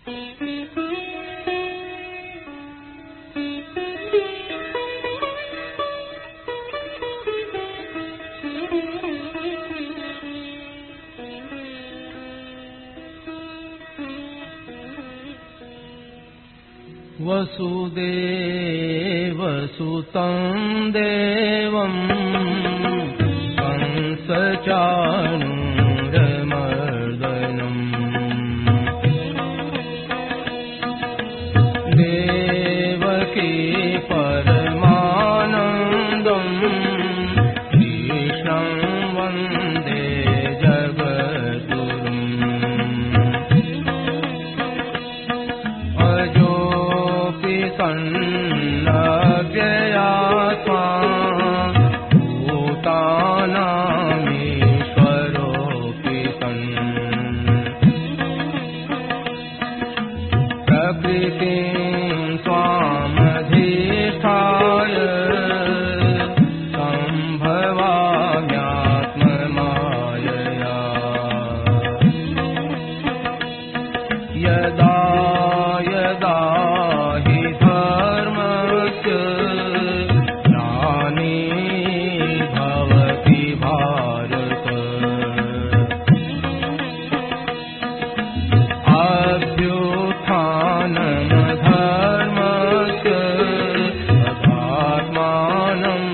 वसुदेवसुतं देवं कंसचाणूरमर्दनम् देवकी परमानन्दं कृष्णं वन्दे जगद्गुरुम् सन्नव्ययात्मा भूतानामीश्वरोऽपि सन् प्रकृतिं स्वामधिष्ठाय सम्भवाम्यात्ममायया यदा यदा हि धर्मस्य ग्लानिर्भवति भारत अभ्युत्थानमधर्मस्य तदात्मानं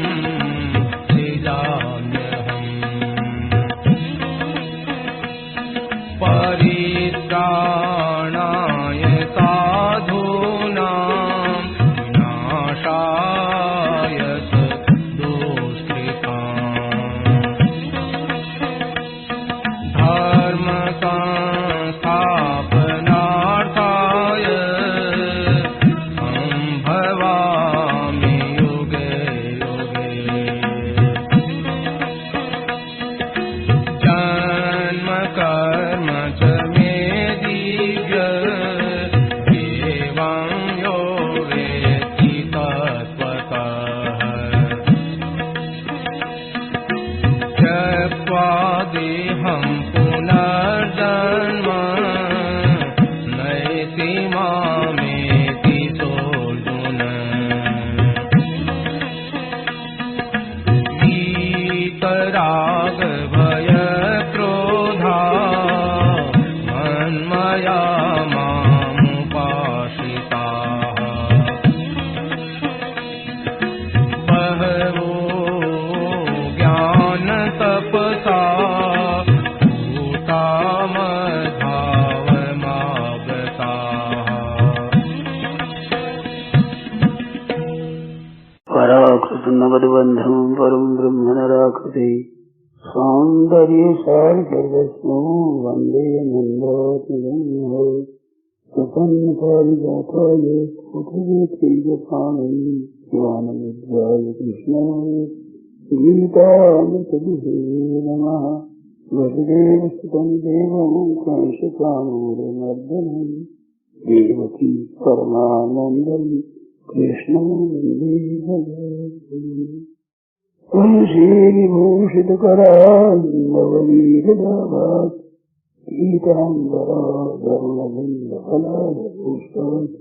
सृजाम्यहम् परित्राणाय साधूनां विनाशाय दुष्कृताम् धर्मसंस्थापनार्थाय सम्भवामि युगे युगे जन्म कर्म च मे दिव्य एवं यो वेत्ति तत्त्वतः त्यक्त्वा देहं पुनर्जन्म नैति मामेति सोऽर्जुन वीतराग भयक्रोधा मन्मया मामुपाश्रिताः बहवो ज्ञानतपसा भूता मद्भावमागताः पराकृतनवद्बन्धं परं ब्रह्म नराकृते सौन्दर्यसारसर्वस्वं वन्दे नन्दात्मजं प्रपन्नपारिजाताय पुत्रवेत्रैकपाणये शिवानमुद्राय कृष्णाय गीतामृतदुहे नमः। वसुदेवसुतं देवं कंसचाणूरमर्दनं देवकी परमानन्दं कृष्णं वन्दे जगद्गुरुम्। तुलसीविभूषितकरान्नवनीरदाभात् पीताम्बराधरुणबिम्बफलाधपुष्पात्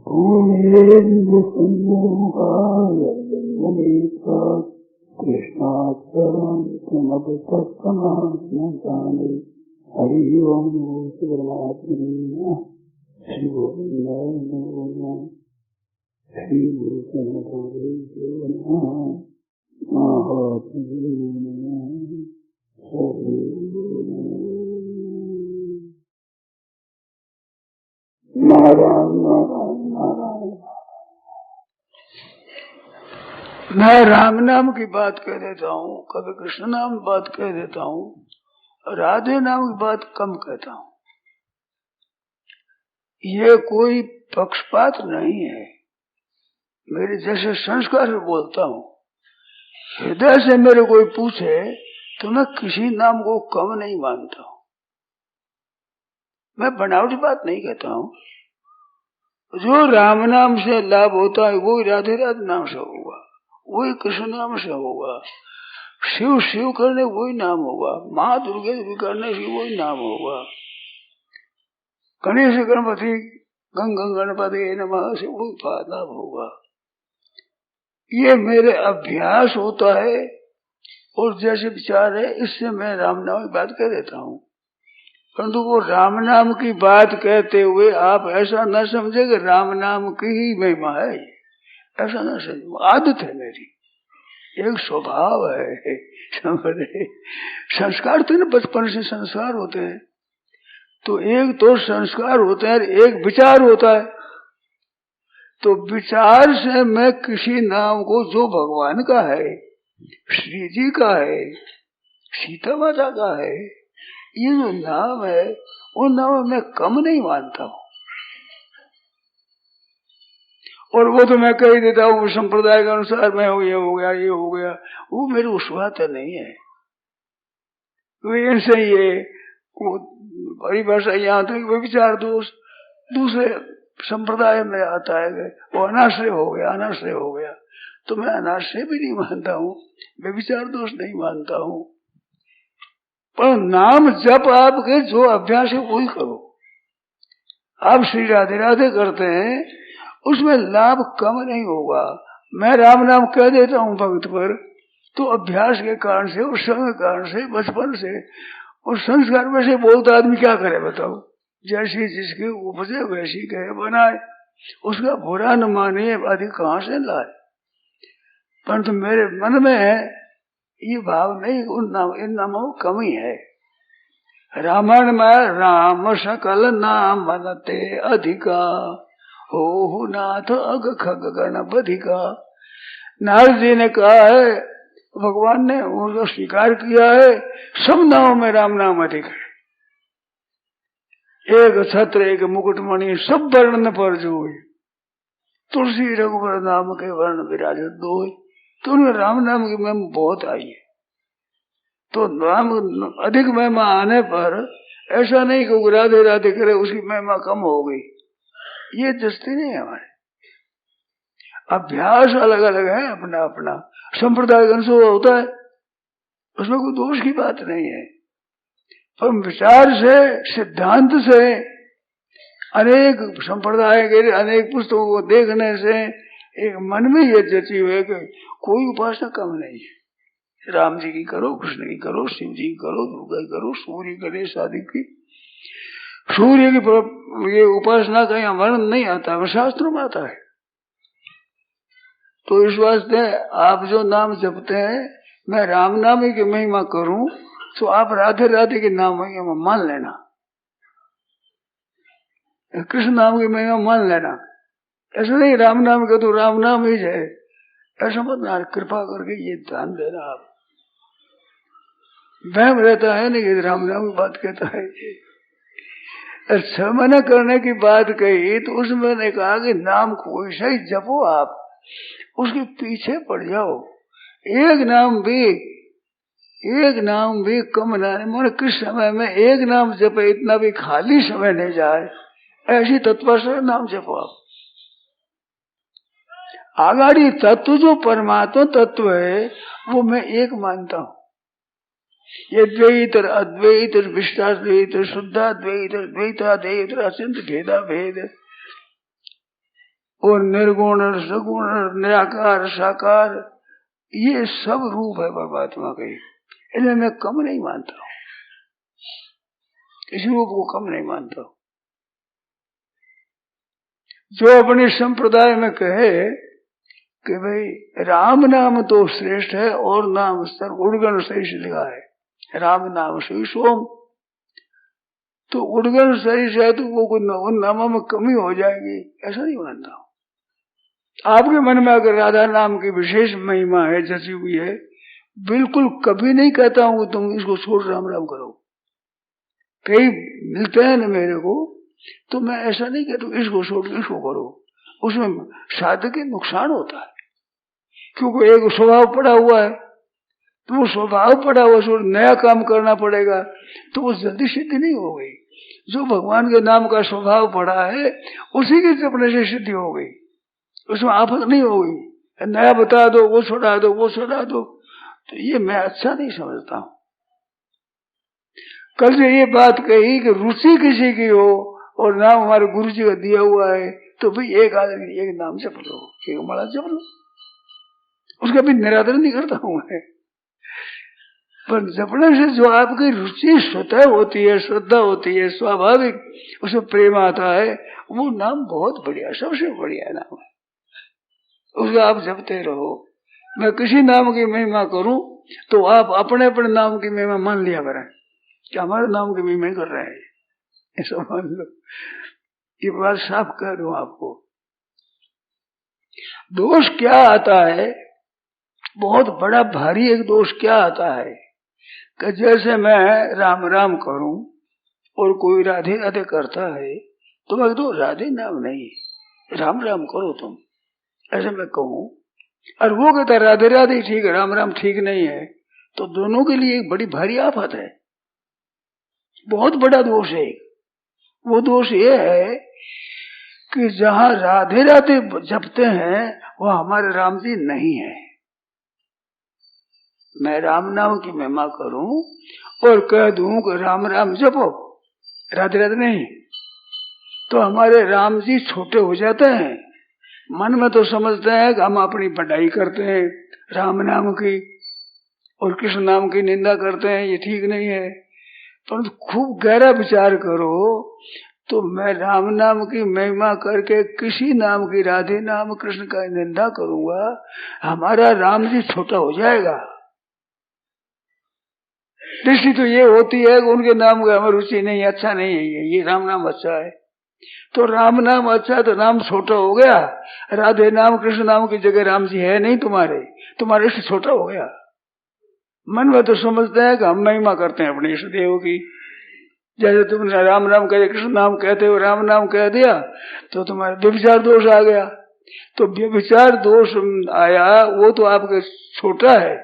पूर्णेन्दुसुन्दरमुखायनेत्रात् कृष्णात् परं किमपि तत्समात्मसाने। हरिः ओं परमात्मने नमः। श्री गोविन्दाय नमः। श्री गुरुचरणकमलेभ्यो नमः। मैं राम नाम की बात कह देता हूँ, कभी कृष्ण नाम की बात कह देता हूँ, राधे नाम की बात कम कहता हूँ। ये कोई पक्षपात नहीं है, मेरे जैसे संस्कार से बोलता हूँ। हृदय से मेरे कोई पूछे तो मैं किसी नाम को कम नहीं मानता हूँ। मैं बनावटी बात नहीं कहता हूँ। जो राम नाम से लाभ होता है वो राधे राधे नाम से होगा, वही कृष्ण नाम से होगा। शिव शिव करने वही नाम होगा, माँ दुर्गे भी करने से वही नाम होगा। गणेश गणपति गंग गणपति नमः से उत्पादन होगा। ये मेरे अभ्यास होता है और जैसे विचार है इससे मैं राम नाम की बात कह देता हूँ। परंतु वो राम नाम की बात कहते हुए आप ऐसा न समझे कि राम नाम की ही महिमा है, ऐसा न समझो। आदत है मेरी, एक स्वभाव है, समझे। संस्कार तो ना बचपन से संस्कार होते हैं, तो एक तो संस्कार होते हैं, एक विचार होता है। तो विचार से मैं किसी नाम को जो भगवान का है, श्री जी का है, सीता माता का है, ये जो नाम है वो नाम मैं कम नहीं मानता हूँ। और वो तो मैं कह ही देता हूँ संप्रदाय के अनुसार मैं ये हो गया ये हो गया, वो मेरी उस बात नहीं है। तो इनसे ये बड़ी भाषा यहाँ तक वे विचार दोष दूसरे संप्रदाय में आता है, वो अनाश्रय हो गया, अनाश्रय हो गया। तो मैं अनाश्रय भी नहीं मानता हूँ, मैं विचार दोष नहीं मानता हूँ। पर नाम जप आपके जो अभ्यास है वही करो। आप श्री राधे राधे करते हैं, उसमें लाभ कम नहीं होगा। मैं राम नाम कह देता हूँ भक्त पर, तो अभ्यास के कारण से और समय के कारण से, बचपन से और संस्कार में से बोलता आदमी क्या करे बताओ। जैसी जिसकी उपजे वैसी कहे बनाए, उसका बुरा न माने आदि कहाँ से लाए। परंतु मेरे मन में है ये भाव नहीं, इन नामों कमी है। रामायण में राम सकल नाम मनते अधिका, हो नाथ अग खग गण बधिका। नारद जी ने कहा है, भगवान ने उनको स्वीकार किया है, सब नामों में राम नाम अधिक है। एक छत्र एक मुकुटमणि सब वर्ण पर जोई, तुलसी रघुवर नाम के वर्ण विराजत दोई। तो उनमें राम नाम की महिमा बहुत आई है। तो नाम अधिक महिमा आने पर ऐसा नहीं कि राधे राधे करे उसकी महिमा कम हो गई, ये दृष्टि नहीं है हमारे। अभ्यास अलग अलग है, अपना अपना संप्रदाय अनुसार होता है, उसमें कोई दोष की बात नहीं है। पर विचार से, सिद्धांत से, अनेक संप्रदाय के अनेक पुस्तकों को देखने से एक मन में ये जची हुई है कि कोई उपासना कम नहीं है। राम जी की करो, कृष्ण की करो, शिव जी की करो, दुर्गा की करो, सूर्य गणेश आदि की। सूर्य की ये उपासना का यहाँ वर्णन नहीं आता है, शास्त्रों में आता है। तो इस वास्ते आप जो नाम जपते हैं, मैं राम नाम की महिमा करूं तो आप राधे राधे के नाम महिमा मान लेना, कृष्ण नाम की महिमा मान लेना। ऐसा नहीं राम नाम का तो राम नाम ही है, ऐसा मत ना। कृपा करके ये ध्यान देना। आप वहम रहता है नहीं कि राम नाम की बात कहता है। अच्छा मना करने की बात कही तो उसमें मैंने कहा कि नाम कोई सा ही जपो, आप उसके पीछे पड़ जाओ। एक नाम भी कम ना, मन किस समय में एक नाम जपे, इतना भी खाली समय नहीं जाए, ऐसी तत्व से नाम जपो आप। आगाड़ी तत्व जो परमात्मा तत्व है वो मैं एक मानता हूँ। ये द्वैत अद्वैत विशिष्टाद्वैत शुद्धाद्वैत द्वैताद्वैत अत्यंत भेदा भेद और निर्गुण सगुण निराकार साकार, ये सब रूप है परमात्मा के। इन्हें मैं कम नहीं मानता हूँ, इस रूप को कम नहीं मानता हूँ। जो अपने संप्रदाय में कहे कि भाई राम नाम तो श्रेष्ठ है और नाम सर्व उड़गण श्रेष्ठ लिखा है, राम नाम श्री सोम, तो उड़गण श्रेष्ठ है तो वो उन नामों में कमी हो जाएगी, ऐसा नहीं मानता हूँ। आपके मन में अगर राधा नाम की विशेष महिमा है, जैसी हुई है, बिल्कुल कभी नहीं कहता हूँ तुम इसको छोड़ राम राम करो। कई मिलते हैं ना मेरे को, तो मैं ऐसा नहीं कहता इसको छोड़ इसको करो, उसमें साधक के नुकसान होता है। क्योंकि एक स्वभाव पड़ा हुआ है, तो वो स्वभाव पड़ा हुआ छोड़ नया काम करना पड़ेगा, तो वो जल्दी सिद्धि नहीं हो गई। जो भगवान के नाम का स्वभाव पड़ा है उसी के जपने से सिद्धि हो गई, उसमें आफत नहीं हो गई। नया बता दो, वो छोड़ा दो, वो छोड़ा दो, तो ये मैं अच्छा नहीं समझता हूँ। कल से ये बात कही कि रुचि किसी की हो और नाम हमारे गुरु जी का दिया हुआ है, तो भाई एक आदमी एक नाम जप लो, एक माला जप लो, उसका भी निरादर नहीं करता हूं मैं। पर जपने से जो आपकी रुचि स्वतः होती है, श्रद्धा होती है, स्वाभाविक उसमें प्रेम आता है, वो नाम बहुत बढ़िया, सबसे बढ़िया नाम है, उसको आप जपते रहो। मैं किसी नाम की महिमा करूं तो आप अपने अपने नाम की महिमा मान लिया करें कि हमारे नाम की महिमा कर रहे हैं, ऐसा मान लो। ये बात साफ कह रहा हूं आपको। दोष क्या आता है, बहुत बड़ा भारी एक दोष क्या आता है कि जैसे मैं राम राम करूं और कोई राधे राधे करता है तो मैं तो राधे नाम नहीं, राम राम करो तुम, ऐसे मैं कहूं, और वो कहता राधे राधे ठीक है, राम राम ठीक नहीं है, तो दोनों के लिए एक बड़ी भारी आफत है, बहुत बड़ा दोष है। वो दोष ये है कि जहां राधे राधे जपते हैं वह हमारे राम जी नहीं है। मैं राम नाम की महिमा करूं और कह दूं कि राम राम जपो, राधे राधे नहीं, तो हमारे राम जी छोटे हो जाते हैं। मन में तो समझते हैं कि हम अपनी बढ़ाई करते हैं राम नाम की और कृष्ण नाम की निंदा करते हैं, ये ठीक नहीं है। परंतु खूब गहरा विचार करो तो मैं राम नाम की महिमा करके किसी नाम की, राधे नाम कृष्ण का निंदा करूंगा, हमारा राम जी छोटा हो जाएगा। दृष्टि तो ये होती है कि उनके नाम का हमें रुचि नहीं, अच्छा नहीं है, ये राम नाम अच्छा है, तो राम नाम अच्छा है तो नाम छोटा हो गया। राधे नाम कृष्ण नाम की जगह राम जी है नहीं, तुम्हारे इष्ट छोटा हो गया। मन में तो समझते हैं कि हम महिमा करते हैं अपने इष्ट देव की, जैसे तुम राम नाम कहते कृष्ण नाम कहते हो, राम नाम कह दिया तो तुम्हारे व्यभिचार दोष आ गया। तो व्यभिचार दोष आया वो तो आपके छोटा है,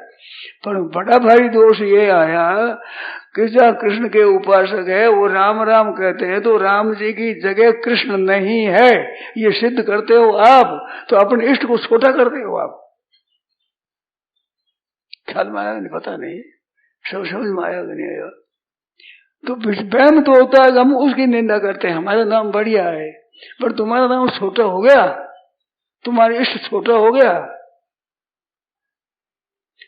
पर बड़ा भारी दोष ये आया कि जहाँ कृष्ण के उपासक है वो राम राम कहते हैं तो राम जी की जगह कृष्ण नहीं है, ये सिद्ध करते हो आप, तो अपने इष्ट को छोटा करते हो आप। ख्याल में आया नहीं, पता नहीं, सब समझ में आया कि नहीं आया। तो वहम तो होता है कि हम उसकी निंदा करते हैं, हमारा नाम बढ़िया है, पर तुम्हारा नाम छोटा हो गया, तुम्हारा इष्ट छोटा हो गया।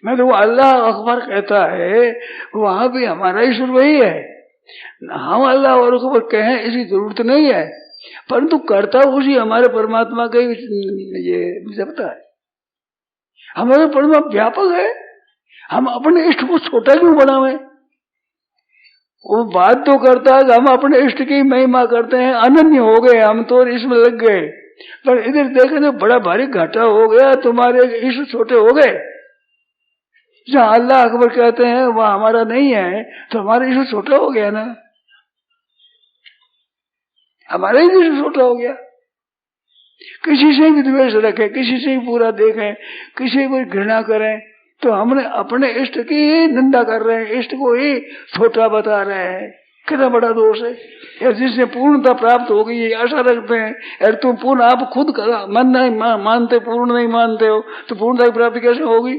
मैं तो वो अल्लाह अकबर कहता है, वहां भी हमारा ईश्वर वही है, हम अल्लाह और अकबर कहें इसकी जरूरत नहीं है, परंतु करता उसी हमारे परमात्मा का ये जपता है। हमारा परमात्मा व्यापक है, हम अपने इष्ट को छोटा क्यों बनावे? वो बात तो करता है कि हम अपने इष्ट की महिमा करते हैं, अनन्य हो गए हम तो इसमें लग गए, पर इधर देखे तो बड़ा भारी घाटा हो गया, तुम्हारे इष्ट छोटे हो गए। जहाँ अल्लाह अकबर कहते हैं वह हमारा नहीं है, तो हमारा इष्ट छोटा हो गया ना, हमारा ही इष्ट छोटा हो गया। किसी से भी द्वेष रखे, किसी से भी पूरा देखें, किसी को घृणा करें, तो हमने अपने इष्ट की ही निंदा कर रहे हैं, इष्ट को ही छोटा बता रहे हैं। कितना बड़ा दोष है यार, जिससे पूर्णता प्राप्त हो गई ये आशा रखते हैं यार, तुम पूर्ण आप खुद मन नहीं मानते, पूर्ण नहीं मानते हो, तो पूर्णता की प्राप्ति कैसे होगी?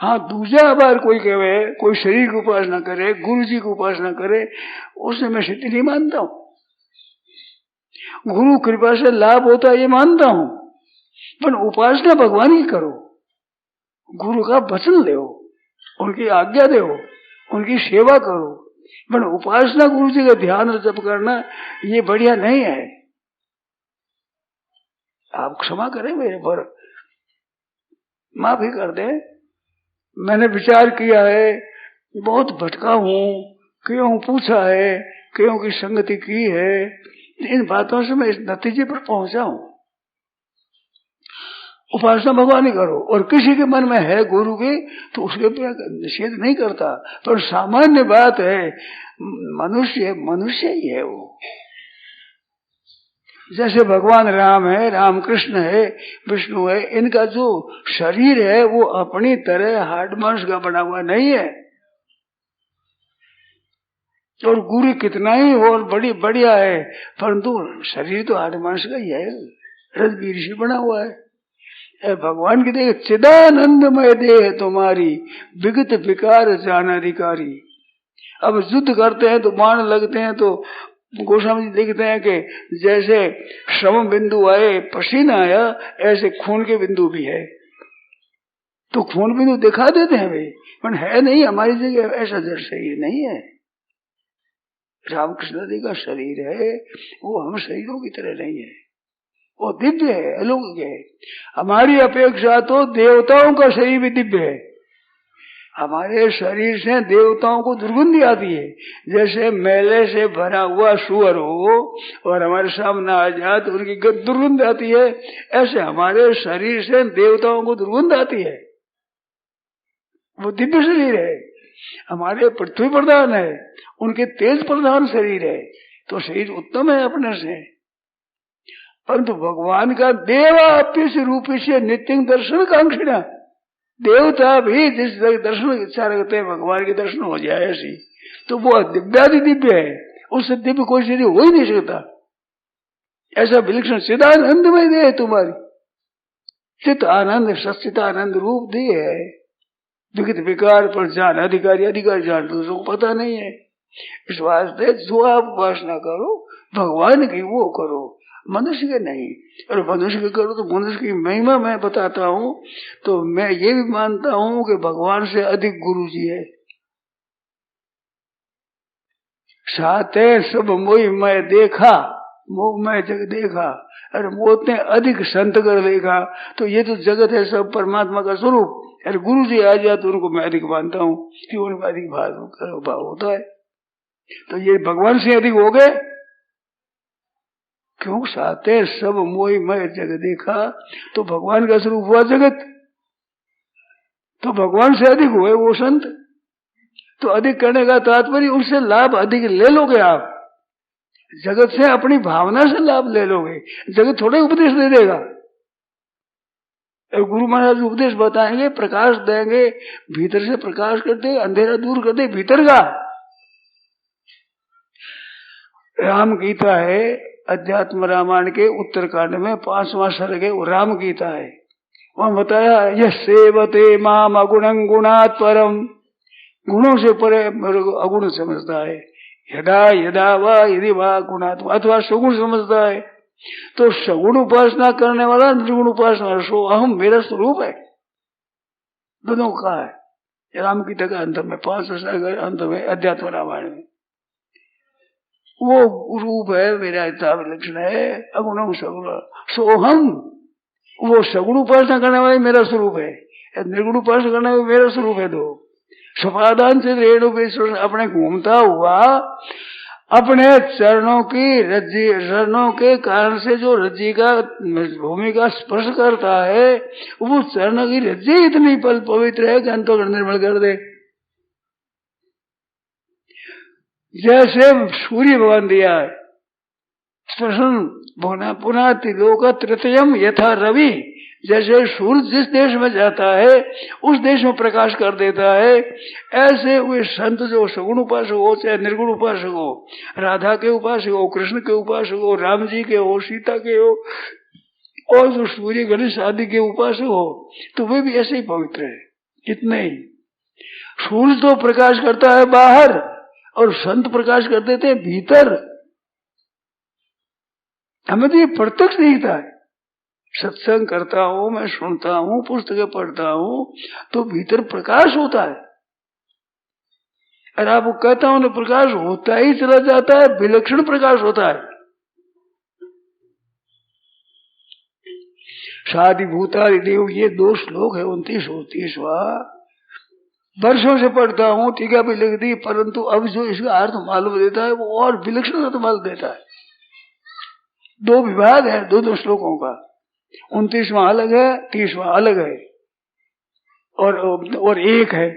हाँ, दूसरा बार कोई कहे, कोई शरीर की उपासना करे, गुरु जी की उपासना करे, उससे मैं सिद्धि नहीं मानता हूं। गुरु कृपा से लाभ होता है ये मानता हूं, पर उपासना भगवान की करो, गुरु का वचन ले, उनकी आज्ञा दो, उनकी सेवा करो, पर उपासना गुरु जी का ध्यान जप करना ये बढ़िया नहीं है। आप क्षमा करें मेरे पर, माफी कर दे, मैंने विचार किया है, बहुत भटका हूं, क्यों पूछा है, क्यों की संगति की है, इन बातों से मैं इस नतीजे पर पहुंचा हूं। उपासना भगवान ही करो, और किसी के मन में है गुरु की तो उसके निषेध नहीं करता, पर सामान्य बात है, मनुष्य ही है वो। जैसे भगवान राम है, राम कृष्ण है, विष्णु है, इनका जो शरीर है वो अपनी तरह हाड मांस का बना हुआ नहीं है, और गुरु कितना ही हो और बड़ी बढ़िया है, परंतु शरीर तो हाड मांस का ही है, रजबीर से बना हुआ है। भगवान की देख, चिदानंदमय देह तुम्हारी, विगत विकार जान अधिकारी। अब युद्ध करते हैं तो बाण लगते हैं, तो गोस्वामी जी लिखते हैं कि जैसे श्रम बिंदु आए, पसीना आया, ऐसे खून के बिंदु भी है। तो खून बिंदु दिखा देते हैं भाई, पर है नहीं हमारी जगह, ऐसा शरीर नहीं है। रामकृष्ण जी का शरीर है, वो हम शरीरों की तरह नहीं है, वो दिव्य है, अलौकिक है। हमारी अपेक्षा तो देवताओं का शरीर भी दिव्य है। हमारे शरीर से देवताओं को दुर्गंध आती है। जैसे मेले से भरा हुआ सुअर हो और हमारे सामने आ जाए तो उनकी दुर्गंध आती है, ऐसे हमारे शरीर से देवताओं को दुर्गंध आती है। वो दिव्य शरीर है। हमारे पृथ्वी प्रधान है, उनके तेज प्रधान शरीर है, तो शरीर उत्तम है अपने से। परंतु भगवान का देवा अप्य रूप से नित्य दर्शन कांक्षिणा, देवता भी जिस दर्शन की इच्छा रखते हैं भगवान के दर्शन हो जाए ऐसी, तो वो दिव्यादि दिव्य है, उससे दिव्य कोई शरीर हो ही नहीं सकता। ऐसा विलक्षण चिदानंदमय दे है तुम्हारी, चित आनंद सचित आनंद रूप दे है। विगत विकार पर जान अधिकारी, अधिकारी जान दूसरों को पता नहीं है। इस वास्ते जो आप उपासना करो भगवान की वो करो, मनुष्य के नहीं। और मनुष्य के करो तो मनुष्य की महिमा मैं बताता हूँ, तो मैं ये भी मानता हूँ कि भगवान से अधिक गुरु जी है। साते सब मोह मैं देखा, मोह मैं जग देखा, अरे मोह ने अधिक संत कर देखा, तो ये तो जगत है सब परमात्मा का स्वरूप। अरे गुरु जी आ जाए तो उनको मैं अधिक मानता हूँ कि उनको अधिक भाव होता है। तो ये भगवान से अधिक हो गए, क्यों? साते सब मोह मैं जग देखा, तो भगवान का स्वरूप हुआ जगत, तो भगवान से अधिक हुए वो संत। तो अधिक करने का तात्पर्य उनसे लाभ अधिक ले लोगे आप, जगत से अपनी भावना से लाभ ले लोगे। जगत थोड़े उपदेश दे देगा। गुरु महाराज उपदेश बताएंगे, प्रकाश देंगे, भीतर से प्रकाश करते, अंधेरा दूर करते भीतर का। राम गीता है, अध्यात्म रामायण के उत्तरकांड में 5वां सर्ग है, राम गीता है। वहां बताया यह सेवते माम अगुणं गुणात् परम, गुणों से परे मेरे को अगुण समझता है। यदा यदा वा यदि वा गुणात्, अथवा सगुण समझता है। तो सगुण उपासना करने वाला, निर्गुण उपासना, सो अहम मेरा स्वरूप है, दोनों का है। राम गीता का अंत में 5वां सर्ग अंत में अध्यात्म रामायण में वो रूप है मेरा, इतना विलक्षण है। अगुण सगुण सोहम, वो सगुण उपासना करने वाले मेरा स्वरूप है, निर्गुण उपासना करने वाले मेरा स्वरूप है। दो सपादान से रेणु पे अपने घूमता हुआ अपने चरणों की रज्जी, चरणों के कारण से जो रज्जी का भूमि का स्पर्श करता है, वो चरणों की रज्जी इतनी पवित्र है कि अंतःकरण निर्मल कर दे। जैसे सूर्य भगवान दिया है स्पर्शन पुनः तिलोक तृतीयम यथा रवि, जैसे सूर्य जिस देश में जाता है उस देश में प्रकाश कर देता है, ऐसे वे संत जो सगुण उपासक हो चाहे निर्गुण उपासक हो, राधा के उपासक हो, कृष्ण के उपासक हो, राम जी के हो, सीता के हो, और जो सूर्य गणेश आदि के उपासक हो, तो वे भी ऐसे ही पवित्र है। इतने ही सूर्य तो प्रकाश करता है बाहर और संत प्रकाश कर देते हैं भीतर। हमें तो ये प्रत्यक्ष दिखता है। सत्संग करता हूं मैं, सुनता हूं, पुस्तकें पढ़ता हूं, तो भीतर प्रकाश होता है। अरे आपको कहता हूं ना, प्रकाश होता ही चला जाता है, विलक्षण प्रकाश होता है। शादी भूतादि देव, ये 2 श्लोक है 29-30वां, वर्षों से पढ़ता हूं, टीका भी लिख दी, परंतु अब जो इसका अर्थ मालूम देता है वो और विलक्षण अर्थ मालूम देता है। 2 विभाग है 2 श्लोकों का, 29वां अलग है, 30वां अलग है, और एक है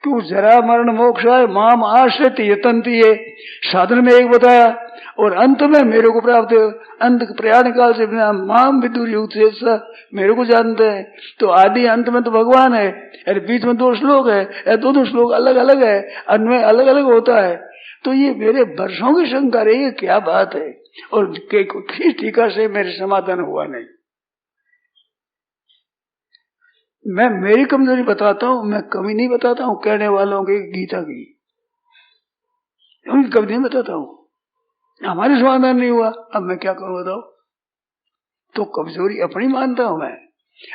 क्यों जरा मरण मोक्षाय माम आश्रित यतन्ति, ये साधन में एक बताया, और अंत में मेरे को प्राप्त, अंत प्रयाण काल से माम विदुर युक्त मेरे को जानते हैं। तो आदि अंत में तो भगवान है, अरे बीच में 2 श्लोक है, 2 श्लोक अलग अलग है, अन्वय अलग अलग होता है। तो ये मेरे वर्षों की शंका रही है, क्या बात है, और किस टीका से मेरे समाधान हुआ नहीं। मैं मेरी कमजोरी बताता हूँ, मैं कमी नहीं बताता हूँ कहने वालों की गीता की। कभी नहीं बताता हूँ, हमारे समाधान नहीं हुआ, अब मैं क्या करूं बताओ। तो कमजोरी अपनी मानता हूं मैं,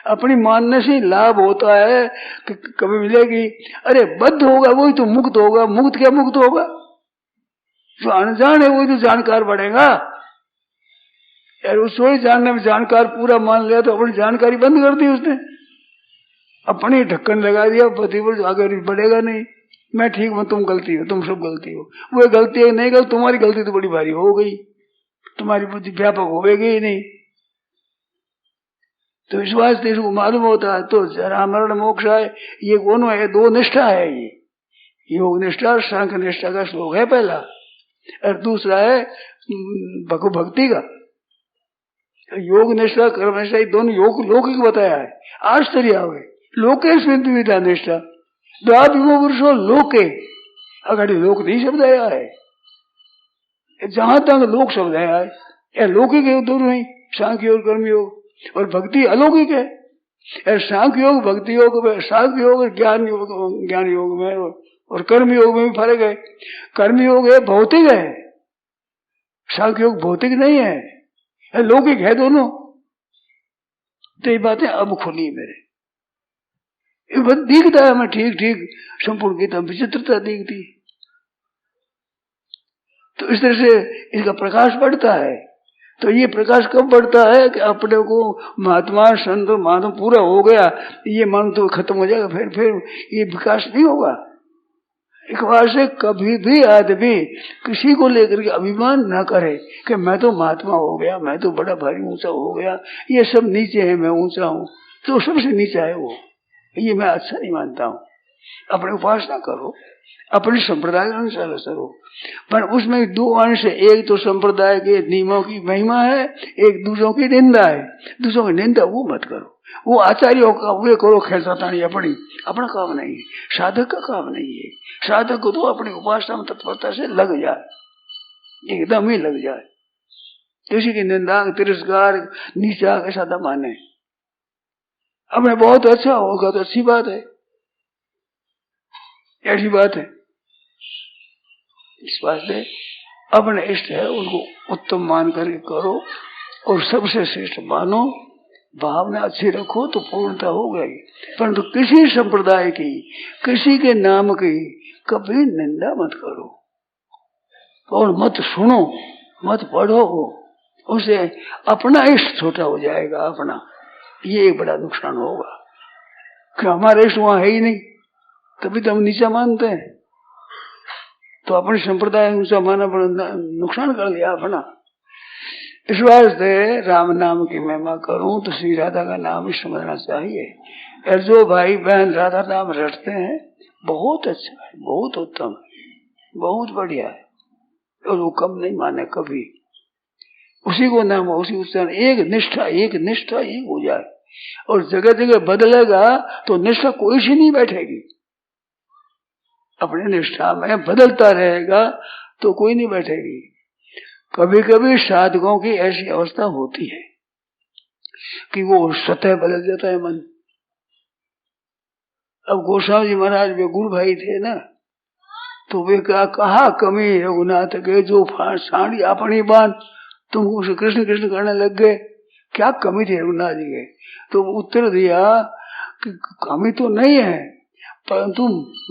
अपनी मानने से लाभ होता है कि कभी मिलेगी। अरे बद्ध होगा वही तो मुक्त होगा, मुक्त क्या मुक्त होगा, जो अनजान है वही तो जानकार बढ़ेगा। यार उस थोड़ी जानने में जानकार पूरा मान लिया तो अपनी जानकारी बंद कर दी उसने, अपनी ढक्कन लगा दिया, पति पर आगे बढ़ेगा नहीं। मैं ठीक हूं, तुम गलती हो, तुम सब गलती हो, वो गलती है नहीं गलती, तुम्हारी गलती तो बड़ी भारी हो गई, तुम्हारी बुद्धि व्यापक होगी ही नहीं। तो विश्वास से इसको मालूम होता है। तो जरा मरण मोक्ष है, ये दोनों है, दो निष्ठा है, ये योग निष्ठा और सांख्य निष्ठा का श्लोक है पहला, और दूसरा है भक्ति का। योग निष्ठा कर्म निष्ठा ये दोनों योग लौकिक बताया है। आश्चर्य हुए लोकेश विद्या निष्ठा द्वाभिमो पुरुषो लोके, अगर लोक नहीं शब्द आया है, जहां तक लोक शब्द आया है यह लौकिक है, दोनों ही सांख्य योग कर्म योग, और भक्ति अलौकिक है। सांख्य योग भक्ति योग, सांख्य योग ज्ञान योग में और कर्म योग में भी फर्क है। कर्म योग है भौतिक है, सांख्य योग भौतिक नहीं है, लौकिक है दोनों। तो ये बातें अब खुली मेरे, ये बात दिखता है मैं ठीक ठीक संपूर्ण गीता विचित्रता दिखती। तो इस तरह से इसका प्रकाश बढ़ता है। तो ये प्रकाश कब बढ़ता है कि अपने को महात्मा संत महात्मा पूरा हो गया, ये मन तो खत्म हो जाएगा, फिर ये विकास नहीं होगा। एक बार से कभी भी आदमी किसी को लेकर के अभिमान न करे कि मैं तो महात्मा हो गया, मैं तो बड़ा भारी ऊंचा हो गया, ये सब नीचे है, मैं ऊंचा हूं, तो सबसे नीचा है वो, ये मैं अच्छा नहीं मानता हूं। अपने उपासना करो, अपने संप्रदाय के अनुसार करो, पर उसमें दो अंश है, एक तो संप्रदाय के नियमों की महिमा है, एक दूसरों की निंदा है। दूसरों की निंदा वो मत करो, वो आचार्यों का वे करो, खेलतानी अपना काम नहीं है, साधक का काम नहीं है। साधक को तो अपनी उपासना में तत्परता से लग जाए, एकदम ही लग जाए, किसी की निंदा तिरस्कार नीचा ऐसा न माने। अपने बहुत अच्छा होगा तो अच्छी बात है, ऐसी बात है। इस वास्ते अपने इष्ट है उनको उत्तम मान करके करो और सबसे श्रेष्ठ मानो, भावना अच्छी रखो तो पूर्णता हो गई। परंतु किसी संप्रदाय की, किसी के नाम की कभी निंदा मत करो और मत सुनो, मत पढ़ो, उसे अपना इष्ट छोटा हो जाएगा अपना, ये एक बड़ा नुकसान होगा कि हमारा इष्ट वहां है ही नहीं, तभी तो हम नीचा मानते हैं। तो अपने संप्रदाय ऊंचा माना बड़ा नुकसान कर लिया अपना। इस वास्ते राम नाम की महिमा करूं तो श्री राधा का नाम ही समझना चाहिए। और जो भाई बहन राधा नाम रटते हैं बहुत अच्छा है, बहुत उत्तम है, बहुत बढ़िया है, और वो कम नहीं माने कभी। उसी को नाम उसी उच्चारण, एक निष्ठा एक हो जाए, और जगह जगह बदलेगा तो निष्ठा कोई सी नहीं बैठेगी। अपनी निष्ठा में बदलता रहेगा तो कोई नहीं बैठेगी। कभी कभी साधकों की ऐसी अवस्था होती है कि वो स्वतः बदल जाता है मन। अब गोस्वामी जी महाराज वे गुरु भाई थे ना, तो वे कहा कमी रघुनाथ के जो साड़ी अपनी बांध तुम कृष्ण कृष्ण करने लग गए, क्या कमी थी रघुनाथ जी के। तो उत्तर दिया कि कमी तो नहीं है, परंतु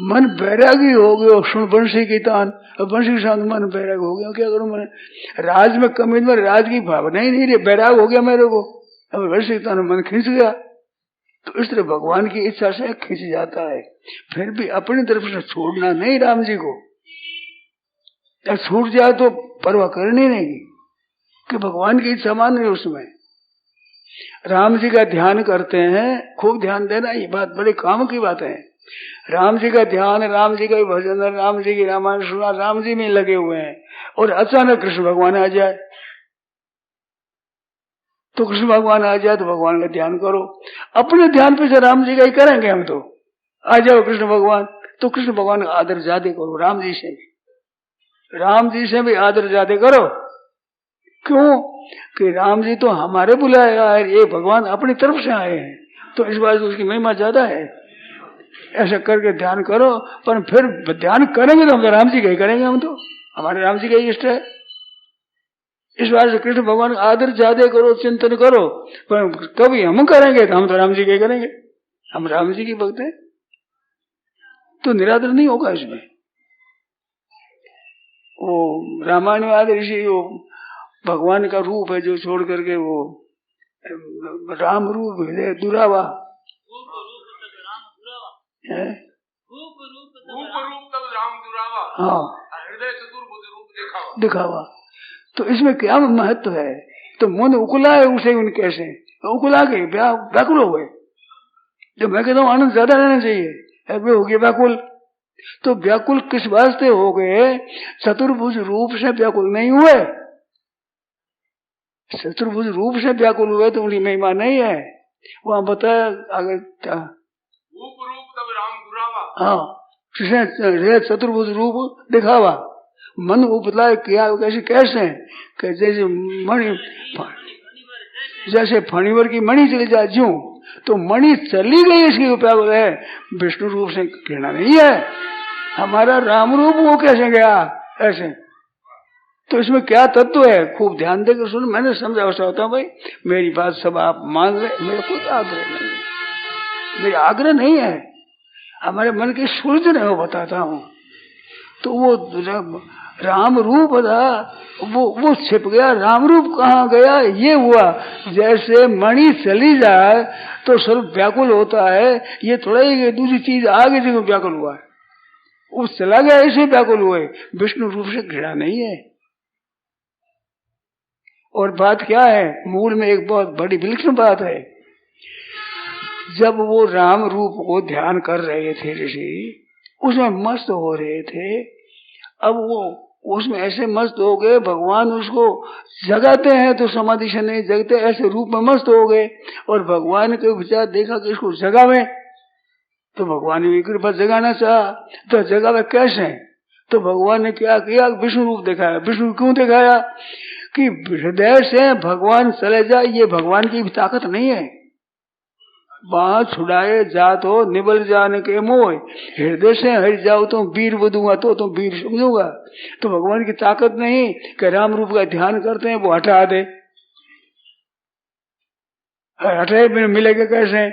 मन बैरागी हो गया, सुन बंशी की तान, बंशी के साथ मन बैराग हो गया, क्या करूं मैं, राज में कमी में राज की भावना ही नहीं रही, बैराग हो गया मेरे को, अब बंशी की तान मन खींच गया। तो इस तरह भगवान की इच्छा से खींच जाता है, फिर भी अपनी तरफ से छोड़ना नहीं राम जी को। या छूट जाए तो परवाह करनी नहीं कि भगवान की इच्छा मान रही उसमें। राम जी का ध्यान करते हैं, खूब ध्यान देना, ये बात बड़े काम की बात है। राम जी का ध्यान, राम जी का भजन, राम जी की रामायण सुना, राम जी में लगे हुए हैं, और अचानक कृष्ण भगवान आ जाए तो कृष्ण भगवान आ जाए तो भगवान का ध्यान करो। अपने ध्यान पे से राम जी का ही करेंगे हम, तो आ जाओ कृष्ण भगवान, तो कृष्ण भगवान का आदर ज्यादा करो, राम जी से भी आदर ज्यादा करो। क्यों कि राम जी तो हमारे बुलाया है, ये भगवान अपनी तरफ से आए हैं, तो इस बात उसकी महिमा ज्यादा है। ऐसा करके ध्यान करो, पर फिर ध्यान करेंगे तो हम तो राम जी का ही करेंगे, हम तो हमारे राम जी का इष्ट है। इस बार से कृष्ण भगवान का आदर ज्यादा करो, चिंतन करो, पर कभी हम करेंगे तो हम तो राम जी के करेंगे, हम राम जी की भक्त हैं, तो निरादर नहीं होगा इसमें। वो रामायण में आदि ऋषि वो भगवान का रूप है जो छोड़ करके वो राम रूप है दुरावा है, रूप तब राम दुरावा, हाँ हृदय चतुर्भुज रूप दिखावा। तो इसमें क्या महत्व है? तो मन उकुला है उसे उन कैसे उकुला के व्याकुल हो गए। जो मैं कहता हूँ आनंद ज्यादा रहना चाहिए, वे हो गए व्याकुल। तो व्याकुल किस वास्ते हो गए? चतुर्भुज रूप से व्याकुल नहीं हुए। चतुर्भुज रूप से व्याकुल हुए तो उनकी महिमा नहीं है। वहां बताया आगे रूप तब राम दुरावा, हाँ चतुर्भुज रूप दिखावा। मन उपलाय किया कैसे कि जैसे फणिवर की मणि चली जाए ज्यों, तो मणि चली गई इसकी उपाय है, विष्णु रूप से कहना नहीं है। हमारा राम रूप वो कैसे गया ऐसे? तो इसमें क्या तत्व है? खूब ध्यान देकर सुन, मैंने समझा चाहता हूँ भाई, मेरी बात सब आप मान ले, मेरा कोई आग्रह नहीं है, मेरा आग्रह नहीं है, हमारे मन की सूरज नहीं बताता हूँ। तो वो राम रूप था, वो छिप गया, राम रूप कहाँ गया? ये हुआ जैसे मणि चली जाए तो स्वरूप व्याकुल होता है, ये थोड़ा ही दूसरी चीज आगे जो व्याकुल हुआ है, वो चला गया ऐसे व्याकुल हुए, विष्णु रूप से घृणा नहीं है। और बात क्या है? मूल में एक बहुत बड़ी विलक्षण बात है। जब वो राम रूप को ध्यान कर रहे थे ऋषि, उसमें मस्त हो रहे थे, अब वो उसमें ऐसे मस्त हो गए, भगवान उसको जगाते हैं तो समाधि से नहीं जगते, ऐसे रूप में मस्त हो गए। और भगवान के विचार देखा कि इसको जगावे, तो भगवान ने भी कृपा जगाना चाहा, तो जगावे कैसे? तो भगवान ने क्या किया? विष्णु रूप दिखाया। विष्णु क्यों दिखाया? कि हृदय से भगवान चले जाए, ये भगवान की भी ताकत नहीं है। वहां छुड़ाए जा तो निबल जाने के मोह, हृदय से हट जाओ तो वीर बदूंगा, तो तुम वीर समझूंगा। तो भगवान की ताकत नहीं कि राम रूप का ध्यान करते हैं वो हटा दे, हटाए बिना मिलेगा कैसे?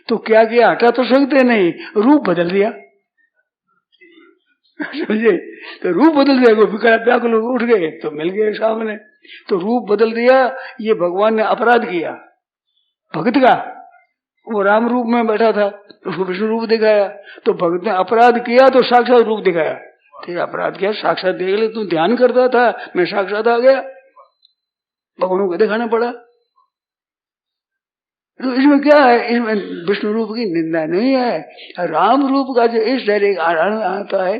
तो क्या किया? हटा तो सकते नहीं, रूप बदल दिया, समझे? तो रूप बदल दिया, वो व्याकुल उठ गए तो मिल गए सामने, तो रूप बदल दिया। ये भगवान ने अपराध किया भक्त का। वो राम रूप में बैठा था, उसको विष्णु रूप दिखाया, तो भक्त ने अपराध किया तो साक्षात रूप दिखाया। ठीक है, अपराध किया, साक्षात देख ले, तू ध्यान करता था, मैं साक्षात आ गया, भगवान को दिखाना पड़ा। तो इसमें क्या है? इसमें विष्णु रूप की निंदा नहीं है। राम रूप का जो इस शरीर आता है,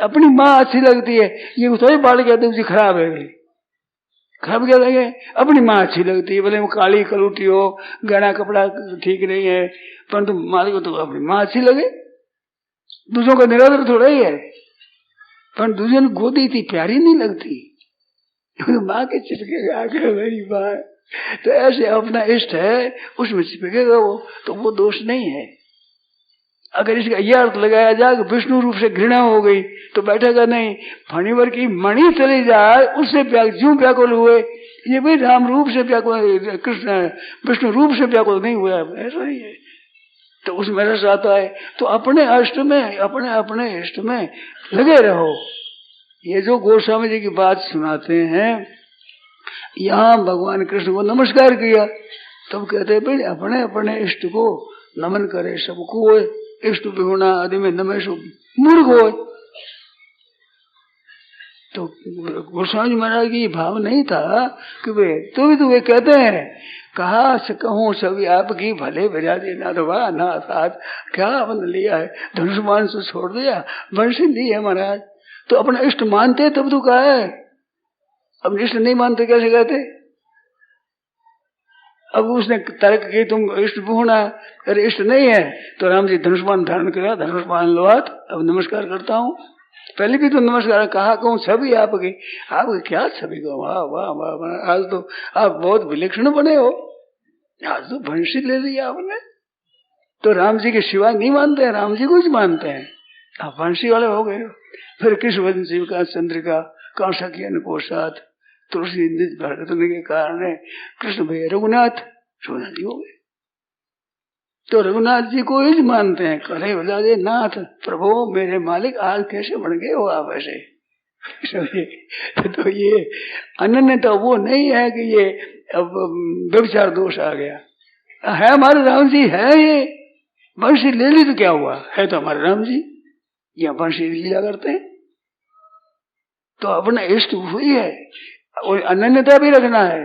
अपनी माँ अच्छी लगती है, ये थोड़ी बाढ़ कहते हैं खराब है, खराब क्या लगे? अपनी माँ अच्छी लगती है, भले वो काली कलूटी हो, गहना कपड़ा ठीक नहीं है, परंतु मालिक को तो अपनी माँ अच्छी लगे। दूसरों का निरादर थोड़ा ही है, पर दूसरे ने गोदी थी प्यारी नहीं लगती, माँ के चिपके आगे मेरी माँ, तो ऐसे अपना इष्ट है उसमें चिपकेगा वो, तो वो दोष नहीं है। अगर इसका यह अर्थ लगाया जाए कि विष्णु रूप से घृणा हो गई तो बैठेगा नहीं। फणिवर की मणि चली जाए उससे ज्यों व्याकुल हुए, ये भी राम रूप से व्याकुल, कृष्ण विष्णु रूप से व्याकुल नहीं हुआ, ऐसा ही है। तो उसमें रस आता है। तो अपने अष्ट में, अपने इष्ट में लगे रहो। ये जो गोस्वामी जी की बात सुनाते हैं, यहाँ भगवान कृष्ण को नमस्कार किया, तब कहते हैं भाई अपने अपने इष्ट को नमन करे सबको, इष्ट विगुणा आदि में नमेश मूर्ख हो। तो गोस्वामी महाराज की भाव नहीं था कि वे तो वे कहते हैं, कहा कहूँ सभी आपकी भले विराजे नाथवा नाथ, आज क्या बन लिया है, धनुष्मान से छोड़ दिया, वंशी ली है महाराज। तो अपना इष्ट मानते तब तो कहा है, अब इष्ट नहीं मानते कैसे कहते? अब उसने तर्क की तुम इष्ट होना, अरे इष्ट नहीं है तो राम जी धनुष्मान धारण किया, धनुष्मान लो हाथ, अब नमस्कार करता हूँ। पहले भी तो नमस्कार कहा, कहूँ छवि आपकी, आपकी क्या छवि को, वाह वाह वाह, आज तो आप बहुत विलक्षण बने हो, आज तो भंशी ले लिया आपने। तो राम जी के सिवा नहीं मानते हैं, राम जी को ही मानते हैं, आप भंशी वाले हो गए। फिर कृष्ण जीव का चंद्रिका कांसकियन को साथ तुलसी निज भरतन के कारण कृष्ण भैया रघुनाथ रघुनाथ जी हो गए। तो रघुनाथ जी को ही मानते हैं, करे भला दे नाथ प्रभु मेरे मालिक आज कैसे बन गए हो आप ऐसे। तो ये अनन्यता वो नहीं है कि ये अब व्यभिचार दोष आ गया है। हमारे राम जी है, ये बंशी ले ली तो क्या हुआ, है तो हमारे राम जी, या बंशी लीला करते हैं। तो अपना इष्ट हुई है और अनन्यता भी रखना है,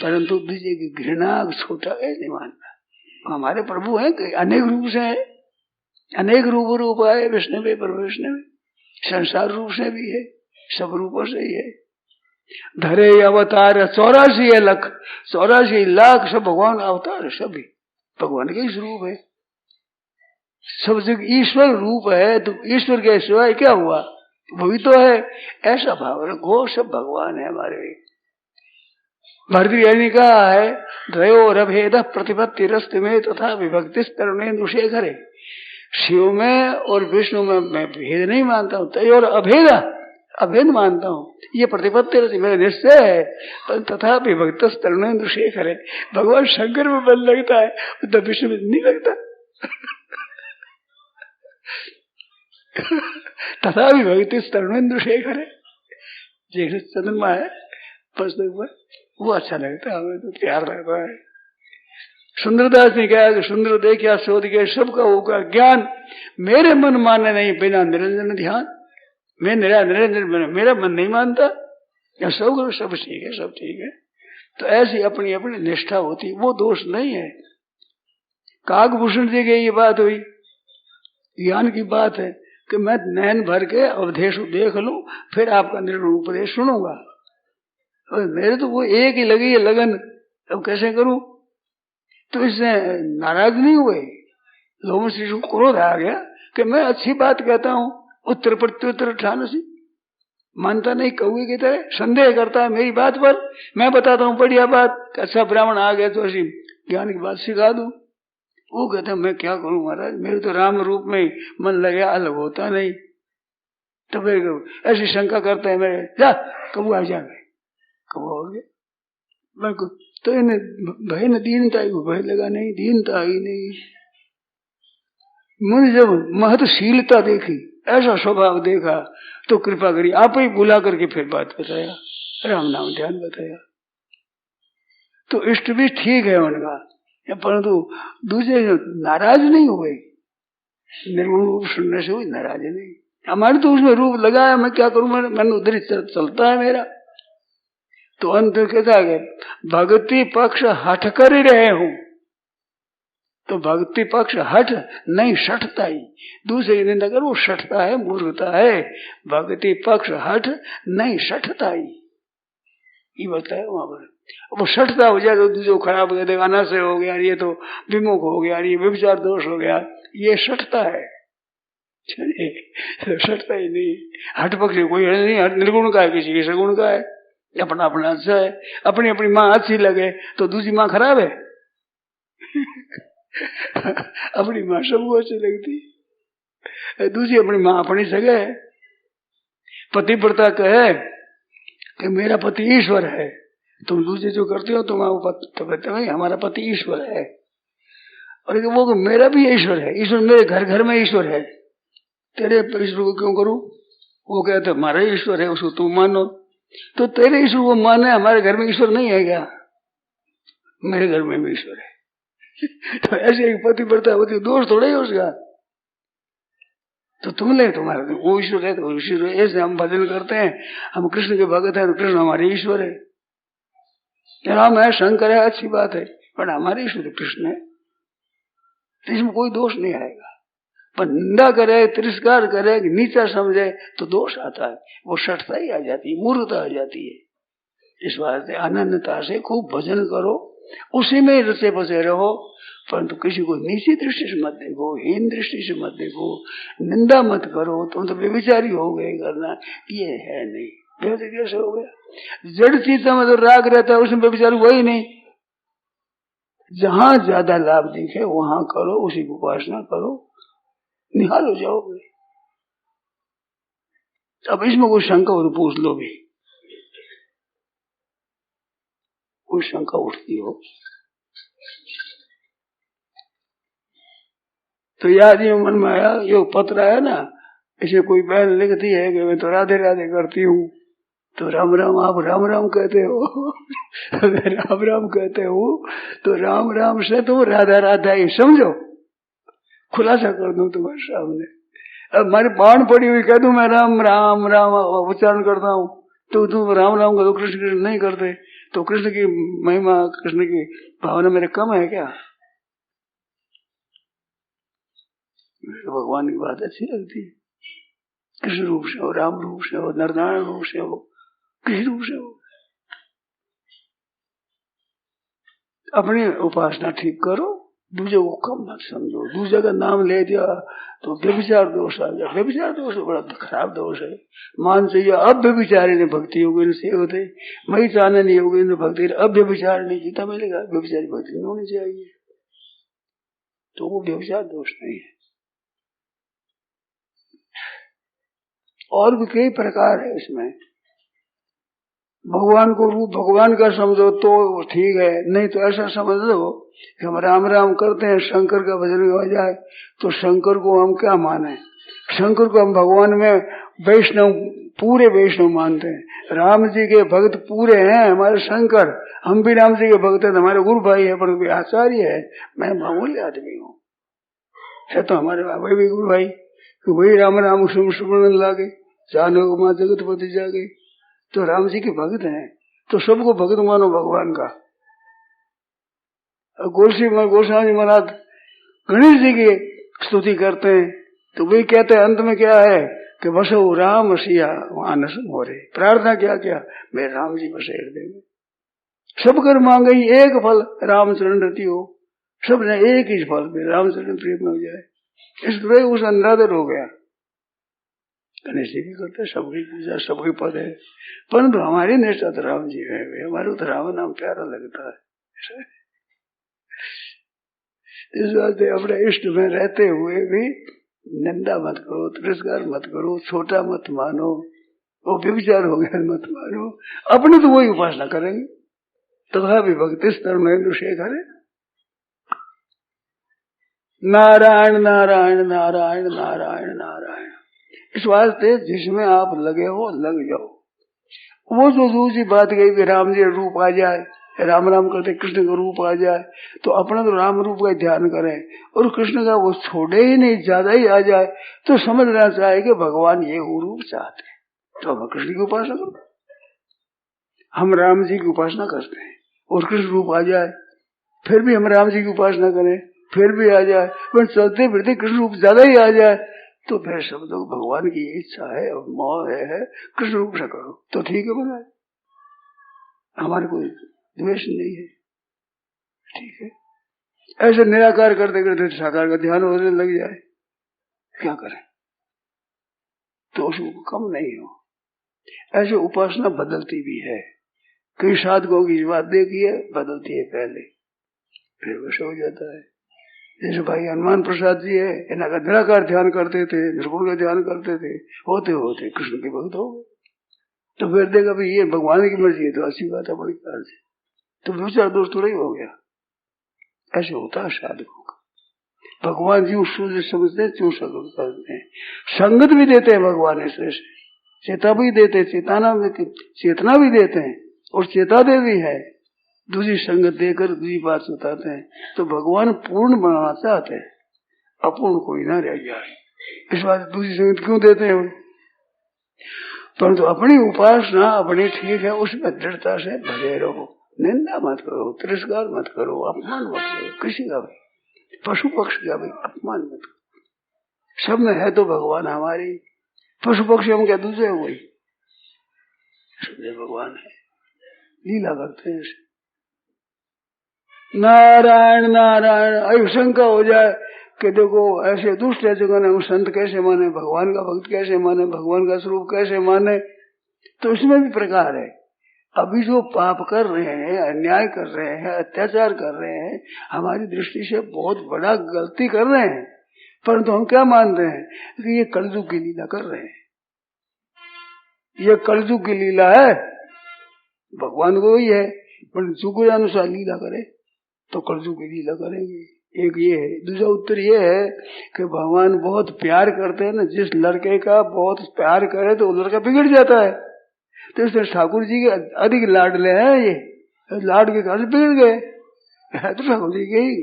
परंतु दूसरे की घृणा छोटा है नहीं मानना। हमारे प्रभु हैं कि अनेक रूप से है, अनेक रूप आए विष्णु में प्रभु विष्णु में, संसार रूप से भी है, सब रूपों से ही है। धरे अवतार 84 लाख 84 लाख सब भगवान अवतार, सभी भगवान के ही स्वरूप है। सब जगह ईश्वर रूप है, तो ईश्वर के सिवाय क्या हुआ, वही तो है। ऐसा भाव रखो, सब भगवान है हमारे। भरतृहरि ने कहा है द्वयो रभेद प्रतिपत्ति रस्त में तथा विभक्ति तरुणेन्दु शेखरे। शिव में और विष्णु में मैं भेद नहीं मानता हूँ, तय और अभेद मानता हूँ, ये प्रतिपत्ति रस मेरा निश्चय है। पर तथा विभक्त तरुणेन्दु शेखरे, भगवान शंकर में बल लगता है, तो विष्णु में नहीं लगता। तथा विभक्ति तरुणेन्दु शेखरे, जैसे चंद्रमा है पुस्तक पर, वो अच्छा लगता है, हमें तो प्यार लगता है। सुंदरदास ने कहा कि सुंदर देखा शोध के सबका होगा ज्ञान, मेरे मन माने नहीं बिना निरंजन ध्यान। मैं निरंजन मेरा मन नहीं मानता, या सब ठीक है, सब ठीक है। तो ऐसी अपनी अपनी निष्ठा होती, वो दोष नहीं है। काकभूषण जी की ये बात हुई, ज्ञान की बात है कि मैं नैन भर के अवधेश देख लूं, फिर आपका निर्गुण उपदेश सुनूंगा। और मेरे तो वो एक ही लगी है लगन, अब कैसे करूं। तो इससे नाराज नहीं हुए लोगों से, क्रोध आ गया कि मैं अच्छी बात कहता हूं, उत्तर प्रत्युत्तर ठान सी मानता नहीं, कौए की तरह संदेह करता है मेरी बात पर। मैं बताता हूँ बढ़िया बात, अच्छा ब्राह्मण आ गया तो ऐसी ज्ञान की बात सिखा दूं। वो कहते मैं क्या करूं महाराज, मेरे तो राम रूप में मन लगे, अलग होता नहीं। तो फिर ऐसी शंका करते हैं मेरे, जा कबू आ जाए, कबू हो गया। तो इन्हें भय न दीनता को भय लगा नहीं, दीनता ही नहीं। मुझे जब महत्शीलता देखी, ऐसा स्वभाव देखा, तो कृपा करी आप ही बुला करके फिर बात बताया, राम नाम ध्यान बताया। तो इष्ट भी ठीक है उनका, परंतु दूसरे नाराज नहीं हुए, निर्गुण रूप सुनने से हुई नाराज नहीं। हमारे तो उसमें रूप लगाया, मैं क्या करूं, मन उधर चलता है मेरा। तो अंत कहता है भक्ति पक्ष हट कर ही रहे हूं, तो भक्ति पक्ष हट नहीं सठता ही, दूसरे की निंदा कर वो सठता है, मूर्खता है। भक्ति पक्ष हट नहीं सठता ही, ये बताया वहां पर। वो सठता हो जाए तो दूसरे खराब कर देगा, अनाशय हो गया, ये तो विमुख हो गया, ये व्यभिचार दोष हो गया, ये सठता है, सठता ही नहीं। हट पक्ष कोई नहीं, निर्गुण का है, किसी के सगुण का है, अपना अपना अच्छा है। अपनी अपनी माँ अच्छी लगे तो दूसरी माँ खराब है। अपनी माँ सबको अच्छी लगती, दूसरी अपनी माँ अपनी जगह है। पतिव्रता कहे कि मेरा पति ईश्वर है, तुम दूसरे जो करते हो तुम तो कहते हो हमारा पति ईश्वर है, और वो मेरा भी ईश्वर है, ईश्वर मेरे घर घर में ईश्वर है, तेरे ईश्वर को क्यों करूं। वो कहते हमारा ईश्वर है, उसको तुम मानो, तो तेरे ईश्वर को माने, हमारे घर में ईश्वर नहीं है क्या, मेरे घर में भी ईश्वर है। तो ऐसे एक पतिव्रता होती, दोष थोड़ा ही उसका। तो तुम ले तुम्हारा वो ईश्वर है, तो ईश्वर है। ऐसे हम भजन करते हैं, हम कृष्ण के भगत हैं तो कृष्ण हमारे ईश्वर है, राम है, शंकर है, अच्छी बात है, पर हमारे ईश्वर कृष्ण है, तो इसमें कोई दोष नहीं आएगा। पर निंदा करे, तिरस्कार करे, नीचा समझे तो दोष आता है, वो सठता ही आ जाती है, मूर्खता आ जाती है। इस बात से अनन्यता से खूब भजन करो, उसी में रचे बसे रहो, परंतु किसी को नीची दृष्टि से मत देखो, हीन दृष्टि से मत देखो, निंदा मत करो, तुम तो व्यभिचारी हो गए करना, ये है नहीं। व्यभिचारी कैसे हो गया, जड़ चीज में तो राग रहता है, उसमें व्यभिचारी हुआ ही नहीं। जहां ज्यादा लाभ दिखे वहां करो, उसी की उपासना करो, निहाल हो जाओगे। अब इसमें कोई शंका हो तो पूछ लो भी। कोई शंका उठती हो तो याद ये मन में आया, ये पत्र आया ना, इसे कोई बहन लिखती है कि मैं तो राधे राधे करती हूँ, तो राम राम आप राम राम कहते हो। अगर राम राम कहते हो तो राम राम से तुम राधा राधा ही समझो। खुलासा कर दूं तुम्हारे सामने। अब हमारी बाण पड़ी हुई कह दूं मैं राम राम राम उच्चारण करता हूँ, तो तुम राम राम का तो कृष्ण कृष्ण नहीं करते, तो कृष्ण की महिमा, कृष्ण की भावना मेरे कम है क्या? भगवान की बात अच्छी लगती है। कृष्ण रूप से हो, राम रूप से हो, नरनारायण रूप से हो, किसी रूप से हो, अपनी उपासना ठीक करो, दूसरे को कम मत समझो। दूसरे का नाम ले दिया तो व्यभिचार दोष आ गया। व्यभिचार दोष बड़ा खराब दोष है। मान चाहिए अब व्यभिचारी ने भक्ति योगी से होते, मई चाहने नहीं होगी भक्ति, अब व्यभिचार नहीं जीता मिलेगा, व्यभिचारी भक्ति नहीं होनी चाहिए, तो वो व्यभिचार दोष नहीं है। और भी कई प्रकार है इसमें। भगवान को रूप भगवान का समझो तो ठीक है, नहीं तो ऐसा समझ लो कि हम राम राम करते हैं, शंकर का भजन हो जाए तो शंकर को हम क्या माने? शंकर को हम भगवान में वैष्णव, पूरे वैष्णव मानते हैं। राम जी के भक्त पूरे हैं हमारे शंकर, हम भी राम जी के भक्त हैं, हमारे गुरु भाई है, पर आचार्य है, मैं मामूली आदमी हूँ, है तो हमारे वही भी गुरु भाई, वही राम राम सुमरण लागे, जानो माँ जगतपति जागे, तो राम जी के भक्त हैं, तो सबको भक्त मानो भगवान का। गोस्वामी महाराज गणेश जी की स्तुति करते हैं, तो वे कहते हैं अंत में क्या है कि बसो राम सिया मानस मोरे। प्रार्थना क्या क्या, मैं राम जी बसे हृदय में। सब कर मांगे एक फल, रामचरण रति हो, सब ने एक ही फल में रामचरण प्रेम में हो जाए। इस तरह उस अंधाधर हो गया। गणेश जी भी करते, सबकी पूजा, सबके पद है, परंतु हमारी निष्ठा तो राम जी है, हमारे तो राम नाम प्यारा लगता है। इस वास्ते अपने इष्ट में रहते हुए भी निंदा मत करो, तिरस्कार मत करो, छोटा मत मानो, वो व्यभिचार हो गया मत मानो, अपने तो वही उपासना करेंगे। तथापि भक्ति स्तर महेंद्र शेखर है, नारायण नारायण नारायण नारायण नारायण। इस वास्ते जिसमें आप लगे हो लग जाओ। वो जो दूसरी बात गई कि राम जी रूप आ जाए, राम राम करते कृष्ण का रूप आ जाए, तो अपना तो राम रूप का ध्यान करें, और कृष्ण का वो छोड़े ही नहीं, ज्यादा ही आ जाए तो समझना चाहिए कि भगवान ये रूप चाहते हैं, तो हम कृष्ण की उपासना करो। हम राम जी की उपासना करते हैं और कृष्ण रूप आ जाए, फिर भी हम राम जी की उपासना करें, फिर भी आ जाए, पर चलते फिरते कृष्ण रूप ज्यादा ही आ जाए, तो फिर सब लोग भगवान की इच्छा है और मोह है, कृष्ण रूप से करो तो ठीक है, बोला हमारे कोई द्वेष नहीं है, ठीक है। ऐसे निराकार करते करते साकार का ध्यान होने लग जाए, क्या करें, तो उसको कम नहीं हो। ऐसे उपासना बदलती भी है, कई साधकों की बात देखी है, बदलती है पहले, फिर वैसे हो जाता है। जैसे भाई हनुमान प्रसाद जी है, इनका निराकार ध्यान करते थे, निर्गुण का ध्यान करते थे, होते होते कृष्ण के भक्त हो गए, तो फिर देखा भाई ये भगवान की मर्जी है, तो अच्छी बात है, बड़ी कार से, तो विचार दोष थोड़ा ही हो गया। ऐसे होता है साधकों का, भगवान जी सूझ समझते हैं, क्यों करते हैं, संगत भी देते हैं भगवान, ऐसे चेता भी देते, चेतना भी देते हैं और चेताते भी है, दूसरी संगत देकर दूसरी बात बताते हैं, तो भगवान पूर्ण बनाना चाहते हैं, अपूर्ण कोई ना रह जाए, इस बात दूसरी संगत क्यों देते हैं। परंतु अपनी उपासना अपनी ठीक है, उसमें दृढ़ता से भले रहो, निंदा मत करो, तिरस्कार मत करो, अपमान मत करो, किसी का भी, पशु पक्षी का भी अपमान मत करो। सब में है तो भगवान हमारी, पशु पक्षी हम क्या दूसरे हो गई, सब भगवान है, लीला करते हैं। नारायण नारायण। अरे शंका हो जाए कि देखो ऐसे दुष्ट है जगह ने संत कैसे माने, भगवान का भक्त कैसे माने, भगवान का स्वरूप कैसे माने, तो इसमें भी प्रकार है। अभी जो पाप कर रहे हैं, अन्याय कर रहे हैं, अत्याचार कर रहे हैं, हमारी दृष्टि से बहुत बड़ा गलती कर रहे हैं, परंतु हम क्या मानते हैं कि ये कलयुग की लीला कर रहे हैं, ये कलयुग की लीला है, भगवान को ही है पर जुग अनुसार लीला करे तो कलयुग की लीला करेंगे। एक ये है। दूसरा उत्तर ये है कि भगवान बहुत प्यार करते हैं ना, जिस लड़के का बहुत प्यार करे तो वो लड़का बिगड़ जाता है। तो इसलिए ठाकुर जी के अधिक लाडले हैं, ये लाड के कारण बिगड़ गए है तो ठाकुर जी के ही।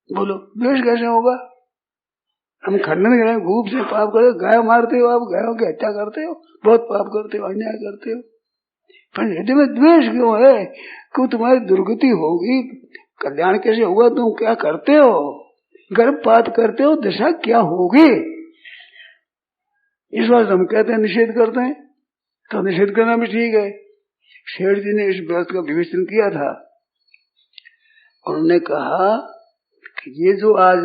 बोलो द्वेष कैसे होगा? हम खंडन करें, खूब से पाप करे, गाय मारते हो आप, गायों की हत्या करते हो, बहुत पाप करते हो, अन्याय करते हो, पर हृदय में द्वेष क्यों है? क्यों तुम्हारी दुर्गति होगी, कल्याण कैसे होगा? तुम क्या करते हो? गर्भपात करते हो, दशा क्या होगी? इस बात हम कहते हैं निषेध करते हैं, तो निषेध करना भी ठीक है। शेठ जी ने इस बात का विवेचन किया था, उन्होंने कहा कि ये जो आज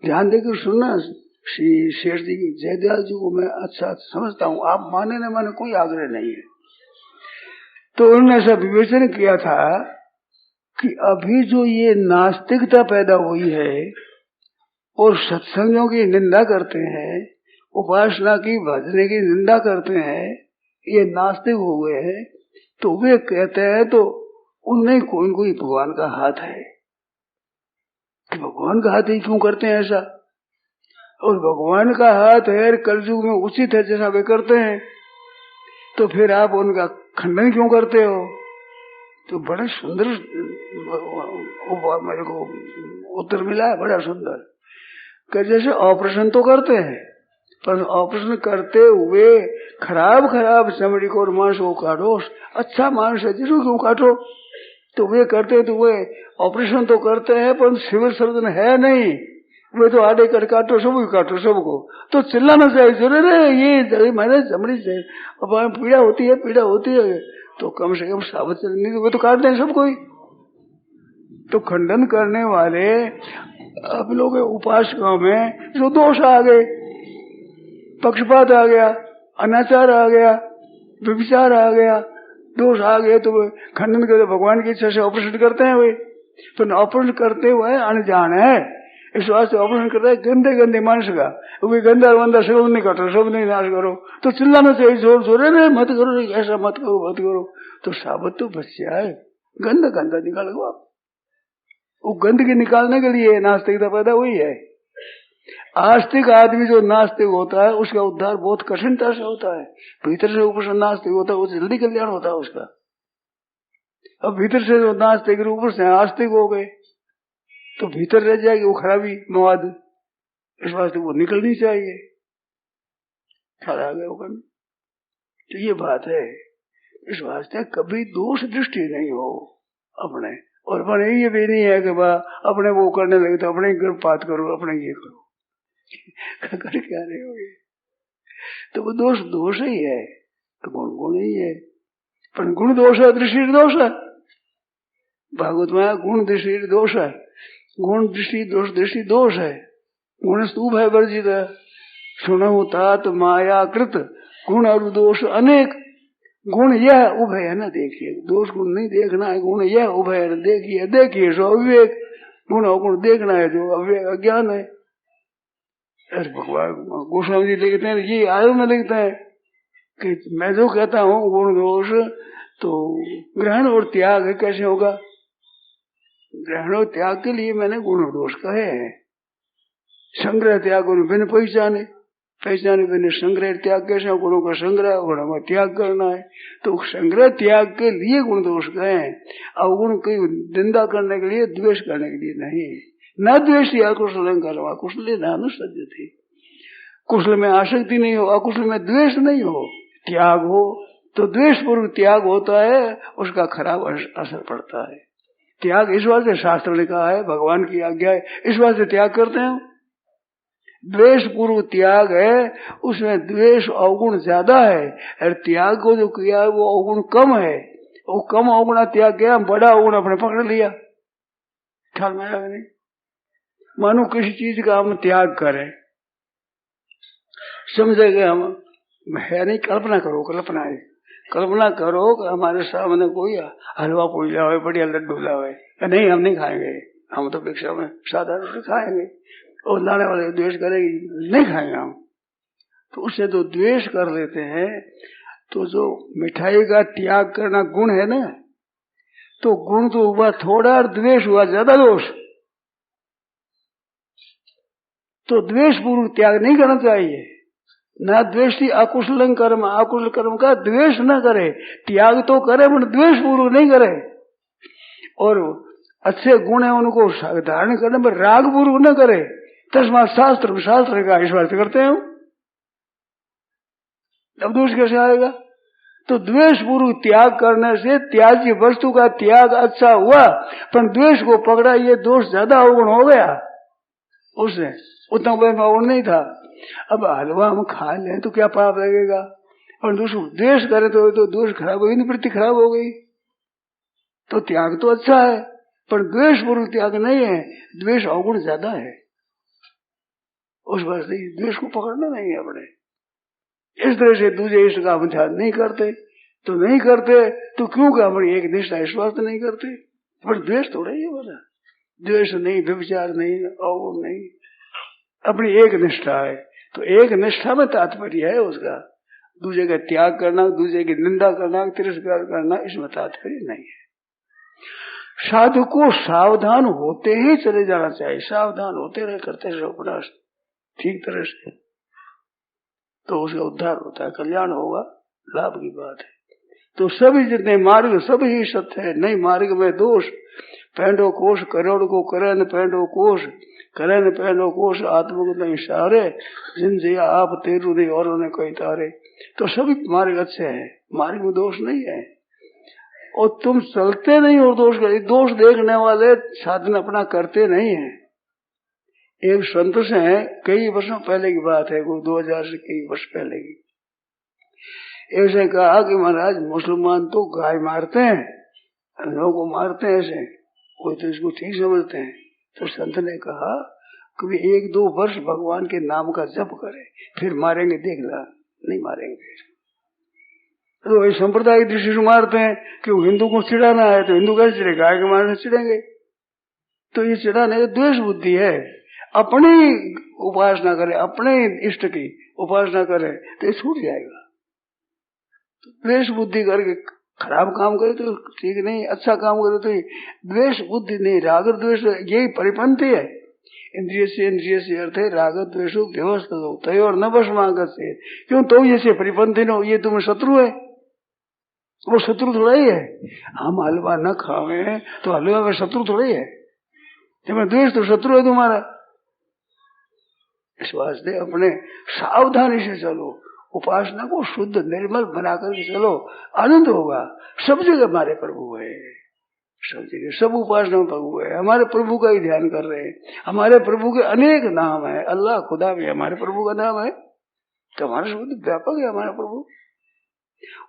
ध्यान देकर सुनना, श्री शेठ जी की जयदयाल जी को मैं अच्छा समझता हूँ, आप माने न माने कोई आग्रह नहीं है। तो उन्होंने ऐसा विवेचन किया था कि अभी जो ये नास्तिकता पैदा हुई है और सत्संगों की निंदा करते हैं, उपासना की भजने की निंदा करते हैं, ये नास्तिक हो गए हैं, तो वे कहते हैं तो उनमें कोई कोई भगवान का हाथ है। कि भगवान का हाथ ही क्यों करते हैं ऐसा? और भगवान का हाथ है कलयुग में उचित है जैसा वे करते हैं, तो फिर आप उनका खंडन क्यों करते हो? तो बड़ा सुंदर मेरे को उत्तर मिला है, बड़ा सुंदर। कि जैसे ऑपरेशन तो करते हैं, पर ऑपरेशन करते हुए खराब चमड़ी को और मांस को काटो, अच्छा मांस है जिसको क्यों काटो? तो वे करते तो वे ऑपरेशन तो करते हैं, पर सिविल सर्जन है नहीं, वे तो आधे कर काटो, सबको काटो सबको। तो चिल्लाना चाहिए जरूर है, ये मैंने चमड़ी से पीड़ा होती है, तो कम से कम साबित नहीं तो वे तो काटते हैं सबको ही। तो खंडन करने वाले अब लोग उपासकों में जो दोष आ गए, पक्षपात आ गया, अनाचार आ गया, व्यभिचार आ गया, दोष आ गए, तो वे खंडन करते, भगवान की इच्छा से ऑपरेशन करते हैं। वे तो ऑपरेशन करते हुए अनजान है, इस वास्ते ऑपरेशन करता है गंदे मानुष का, वे गंदा वंदा सब नहीं काटो, सब नहीं नाश करो, तो चिल्लाना चाहिए जोर जोर, अरे मत करो, ऐसा मत करो। तो साबत तो बच जाए, गंदा निकाल दो आप। वो गंदगी निकालने के लिए नास्तिकता पैदा हुई है। आस्तिक आदमी जो नास्तिक होता है उसका उद्धार बहुत कठिनता से होता है। भीतर से ऊपर से नास्तिक होता है, वो जल्दी कल्याण होता है उसका। अब भीतर से जो नास्तिक ऊपर से आस्तिक हो गए तो भीतर रह जाएगी वो खराबी मवाद, इस वास्ते वो निकलनी चाहिए। खड़ा गया वो करना, तो ये बात है। इस वास्ते कभी दोष दृष्टि नहीं हो अपने, और अपने ये भी नहीं है कि अपने वो करने लगे तो अपने गर्भपात करो, अपने ये करो, कर क्या रहे हो? ये तो वो दोष ही है, तो गुण ही है। पर गुण दोष है, दृष्टि दोष है। भागवत में गुण दृष्टि दोष है, गुण दृष्टि दोष है। गुण स्तूप है वर्जित, सुनो तात माया कृत, गुण और दोष अनेक। गुण यह उभय है न देखिए, दोष गुण नहीं देखना है, गुण यह उभय है न देखिए सो अविवेक। गुण और गुण देखना है जो अविवेक अज्ञान है। भगवान गोस्वामी जी लिखते हैं, ये आयोग में लिखते हैं कि मैं जो कहता हूँ गुण दोष, तो ग्रहण और त्याग कैसे होगा? ग्रहण और त्याग के लिए मैंने गुण और दोष कहे हैं। संग्रह त्याग बिन पहचाने बिन संग्रह त्याग कैसे? गुणों का संग्रह, गुणों का त्याग करना है। तो संग्रह त्याग के लिए गुण दोष कहे हैं, अवगुण की निंदा करने के लिए, द्वेष करने के लिए नहीं। न द्वेष अकुशल करवा, कुशल नानुसज्ज थी। कुशल में आसक्ति नहीं हो, अकुशल में द्वेष नहीं हो, त्याग हो। तो द्वेष पूर्व त्याग होता है, उसका खराब असर पड़ता है। त्याग इस वास्ते शास्त्र ने कहा है, भगवान की आज्ञा है, इस वास्ते त्याग करते हैं। द्वेष पूर्व त्याग है, उसमें द्वेष अवगुण ज्यादा है, और त्याग को जो किया है वो अवगुण कम है। वो कम अवगुणा त्याग किया, बड़ा अवगुण अपने पकड़ लिया। ख्याल में आया नहीं? मानो किसी चीज का हम त्याग करें, समझे गए हम है नहीं, कल्पना करो कि हमारे सामने कोई हलवा पूरी लावे, बढ़िया लड्डू लावे, नहीं हम नहीं खाएंगे, हम तो भिक्षा में साधारण से खाएंगे, और लाने वाले द्वेष करेगी, नहीं खाएंगे हम। तो उससे तो द्वेष कर लेते हैं, तो जो मिठाई का त्याग करना गुण है ना, तो गुण तो हुआ थोड़ा और द्वेष हुआ ज्यादा दोष। तो द्वेष पूर्वक त्याग नहीं करना चाहिए। ना द्वेषी अकुशल कर्म, अकुशल कर्म का द्वेष न करे, त्याग तो करे पर द्वेष पूर्वक नहीं करे। और अच्छे गुण है उनको धारण करने पर राग पूर्वक न करे। तस्मात् शास्त्र, शास्त्र का विश्वास करते हैं। अब दोष कैसे आएगा? तो द्वेष पूर्वक त्याग करने से त्याज्य वस्तु का त्याग अच्छा हुआ, पर द्वेष को पकड़ा, ये दोष ज्यादा अवगुण हो गया। उसने उतना बड़ा अवगुण नहीं था। अब हलवा हम खा लें तो क्या पाप लगेगा, और द्वेष करे तो दोष खराब हो गई, निवृत्ति खराब हो गई। तो त्याग तो अच्छा है, पर द्वेष पूर्वक त्याग नहीं है, द्वेष अवगुण ज्यादा है। उस वास्ते द्वेष को पकड़ना नहीं है अपने। इस तरह से दूसरे इष्ट का हम ध्यान नहीं करते, तो नहीं करते तो क्यों का हमारी एक निष्ठा विश्वास नहीं करते। पर द्वेष थोड़ा ही बोला, द्वेष नहीं, व्यभिचार नहीं, अवगुण नहीं, अपनी एक निष्ठा है। तो एक निष्ठा में तात्पर्य है उसका। दूसरे का त्याग करना, दूसरे की निंदा करना, तिरस्कार करना, इसमें तात्पर्य नहीं है। साधु को सावधान होते ही चले जाना चाहिए। सावधान होते रहे, करते रहे उपन्यास ठीक तरह से, तो उसका उद्धार होता है, कल्याण होगा, लाभ की बात है। तो सभी जितने मार्ग सब ही सत्य है, नहीं मार्ग में दोष। पैंडो कोश करोड़ को करन पैंडो कोश, करन पैंडो कोश आत्मक नहीं सारे, जिन जिया आप तेरू नहीं और उन्हें कोई तारे। तो सभी मार्ग अच्छे हैं, मार्ग में दोष नहीं है। और तुम चलते नहीं और दोष देखने वाले साधन अपना करते नहीं है। एक संत से कई वर्षों पहले की बात है, वो 2000 से कई वर्ष पहले की, ऐसे कहा कि महाराज मुसलमान तो गाय मारते हैं, लोगों को मारते हैं ऐसे, कोई तो इसको ठीक समझते हैं। तो संत ने कहा कि 1-2 वर्ष भगवान के नाम का जप करे, फिर मारेंगे, देखना नहीं मारेंगे। तो ये संप्रदाय की दृष्टि से मारते हैं कि हिंदू को चिढ़ाना है, तो हिंदू कैसे चिढ़े, गाय के मारने चिढ़ेंगे। तो ये चिढ़ाने की द्वेष बुद्धि है। अपनी उपासना करे, अपने इष्ट की उपासना करे तो ये छूट जाएगा। तो द्वेष बुद्धि करके खराब काम करे तो ठीक नहीं, अच्छा काम करे तो द्वेष बुद्धि नहीं, राग द्वेष यही परिपंथी है। इंद्रिय से अर्थ है राग द्वेष व्यवस्था हो तय और न बस मांगत से। क्यों? तो ये परिपंथी न, ये तुम्हें शत्रु है, वो शत्रु थोड़ा ही है। हम हलवा न खावे तो हलवा में शत्रु थोड़ा ही है, जब द्वेष तो शत्रु है तुम्हारा। इस वास्ते अपने सावधानी से चलो, उपासना को शुद्ध निर्मल बना करके चलो, आनंद होगा। सब जगह हमारे प्रभु है, सब जगह सब उपासना में प्रभु है। हमारे प्रभु का ही ध्यान कर रहे हैं। हमारे प्रभु के अनेक नाम है, अल्लाह खुदा भी हमारे प्रभु का नाम है। तो हमारा शुद्ध व्यापक है हमारा प्रभु।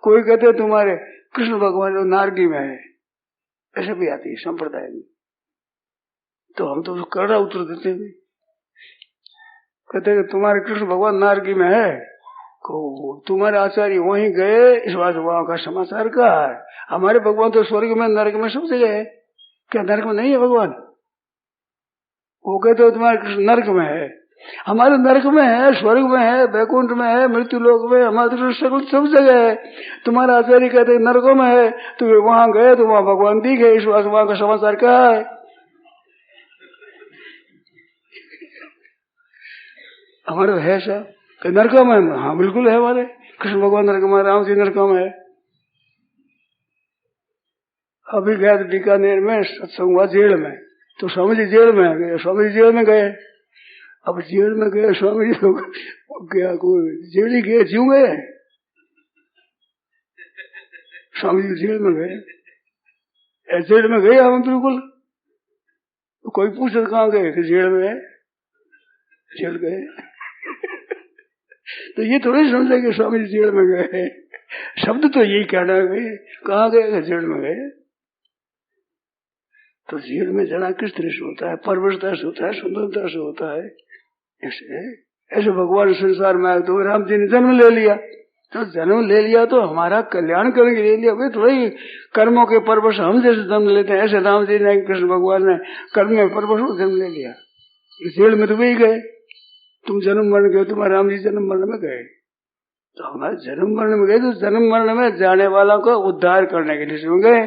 कोई कहते हैं तुम्हारे कृष्ण भगवान जो नारगी में है, ऐसे भी आती है संप्रदाय में। तो हम तो उसको कड़ा उत्तर देते हैं, कहते हैं तुम्हारे कृष्ण भगवान नारगी में है, तुम्हारे आचार्य वहीं गए, इस बात वहां का समाचार का है। हमारे भगवान तो स्वर्ग में नरक में सब जगह है, क्या नरक में नहीं है भगवान? वो कहते हो तुम्हारे कृष्ण नरक में है, हमारे नरक में है, स्वर्ग में है, वैकुंठ में है, मृत्यु लोक में, हमारे कृष्ण सब जगह है। तुम्हारा आचार्य कहते नरकों में है, तो वहां गए तो वहां भगवान दिखे, इस बात वहां का समाचार क्या है? हमारे तो है सब नरकों में। हाँ बिल्कुल है, हमारे कृष्ण भगवान नरक में, राम जी नरकों में है। अभी गया तो बीकानेर में सत्संग हुआ जेल में, तो स्वामी जी जेल में गए, स्वामी जी जेल में गए। अब जेल में गए स्वामी जी तो क्या कोई जेल ही गए, क्यों गए? स्वामी जी जेल में गए, जेल में गए हम बिल्कुल। तो कोई पूछे कहाँ गए, जेल में है, जेल गए। तो ये थोड़ी समझे कि स्वामी जी जेल में गए, शब्द तो यही कहना है, कहाँ गए? जेल में गए। तो जेल में जाना किस तरह से होता है? परवशता से होता है, सुंदरता से होता है। ऐसे भगवान संसार में आए तो राम जी ने जन्म ले लिया, तो जन्म ले लिया तो हमारा कल्याण करने के लिए लिया। वे थोड़ी कर्मों के परवश हम जैसे जन्म लेते हैं, ऐसे राम जी ने, कृष्ण भगवान ने कर्म में परवश जन्म ले लिया। जेल में तो वही गए, तुम जन्म मरण गए, तुम्हारे राम जी जन्म मरण में गए। तो हमारे जन्म मरण में गए तो जन्म मरण में जाने वालों को उद्धार करने के लिए इसमें गए।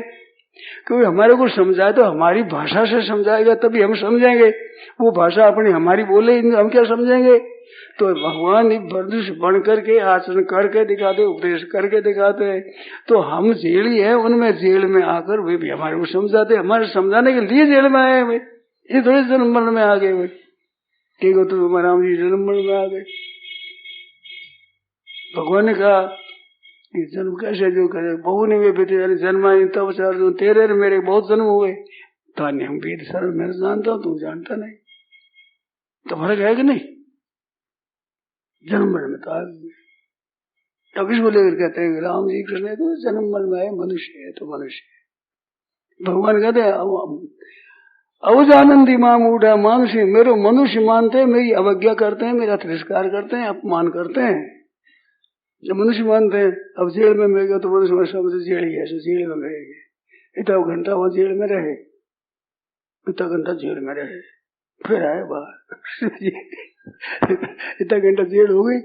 क्योंकि हमारे को समझाए तो हमारी भाषा से समझाएगा तभी हम समझेंगे। वो भाषा अपनी हमारी बोले हम क्या समझेंगे। तो भगवान बर्दुष बन करके आचरण करके दिखाते, उपदेश करके दिखाते। तो हम जेली है, उनमें जेल में आकर वे भी हमारे को समझाते। हमारे समझाने के लिए जेल में आए वे, ये थोड़े जन्म मरण में आ गए वे। ठीक हो तो राम जी जन्म मरण में आ गए। भगवान ने कहा कि जन्म कैसे जो करे, बहू ने वे बेटे जन्मा तब चार जो तेरे मेरे बहुत जन्म हुए। तान्य हम वेद सर मैं जानता हूँ, तू जानता नहीं। तो फर्क है कि नहीं। जन्म मरण में तो अब इसको लेकर कहते हैं राम जी कृष्ण तो जन्म मरण में आए, मनुष्य है तो मनुष्य है। भगवान कहते हैं अवजानंदी मां मूढ़ा मानुष्य, मेरे मनुष्य मानते मेरी अवज्ञा करते हैं, मेरा तिरस्कार करते हैं, अपमान करते हैं। जब मनुष्य मानते हैं, अब जेल में मैं गया तो मनुष्य समझ जेल ही है, जेल में गए इतना घंटा वहां जेल में रहे, इतना घंटा जेल में रहे, फिर आए बाहर इतना घंटा जेल हो गई।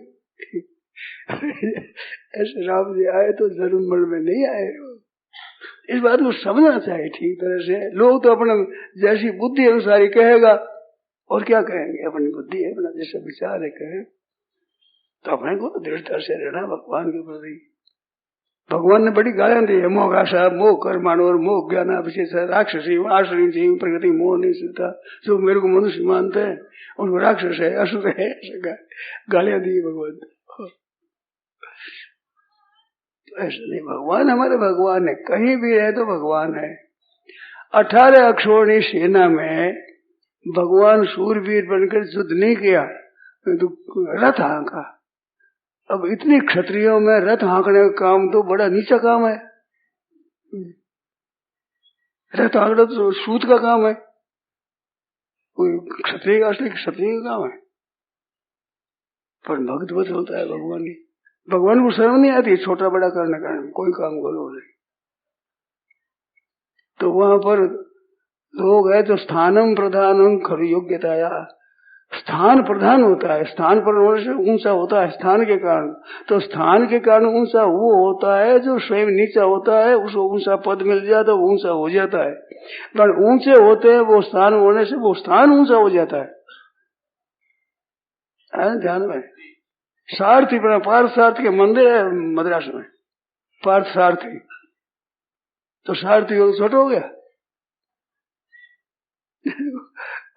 ऐसे राम जी आए तो जन्म मरण में नहीं आए। इस बात को समझना चाहिए ठीक तरह से। लोग तो अपने जैसी बुद्धि अनुसार ही कहेगा, और क्या कहेंगे, अपनी बुद्धि है, अपना जैसा विचार है कहे। तो अपने को दृढ़ता से रहना भगवान के प्रति। भगवान ने बड़ी गालियां दी है, मोह आशा मोह कर्माणु और मोह ज्ञान विशेष राक्षसी आश्रय जीव प्रकृति मोह नहीं सकता। जो मेरे को मनुष्य मानते हैं उनको राक्षस है, असुर है, गालियां दी भगवान। ऐसा नहीं, भगवान हमारे भगवान है, कहीं भी है तो भगवान है। 18 अक्षौणी सेना में भगवान सूरवीर बनकर युद्ध नहीं किया तो रथ हाँका। अब इतने क्षत्रियों में रथ हाँकने का काम तो बड़ा नीचा काम है। रथ हाँकना तो सूत का काम है, कोई क्षत्रिय का असली क्षत्रिय का काम है। पर भक्त बस होता है भगवान की। भगवान को शर्म नहीं आती छोटा बड़ा करने का, कोई काम करो नहीं। तो वहां पर लोग है तो स्थानम प्रधानम खरु योग्यताया, स्थान प्रधान होता है, स्थान पर होने से ऊंचा होता है स्थान के कारण। तो स्थान के कारण ऊंचा वो होता है जो स्वयं नीचा होता है, उसको ऊंचा पद मिल जाता है, वो ऊंचा हो जाता है। पर ऊंचे होते हैं वो स्थान होने से वो स्थान ऊंचा हो जाता है। ध्यान में सारथी बना, पार्थ सारथी के मंदिर है मद्रास में, पार्थ सारथी। तो सारथी हो छोटा हो गया।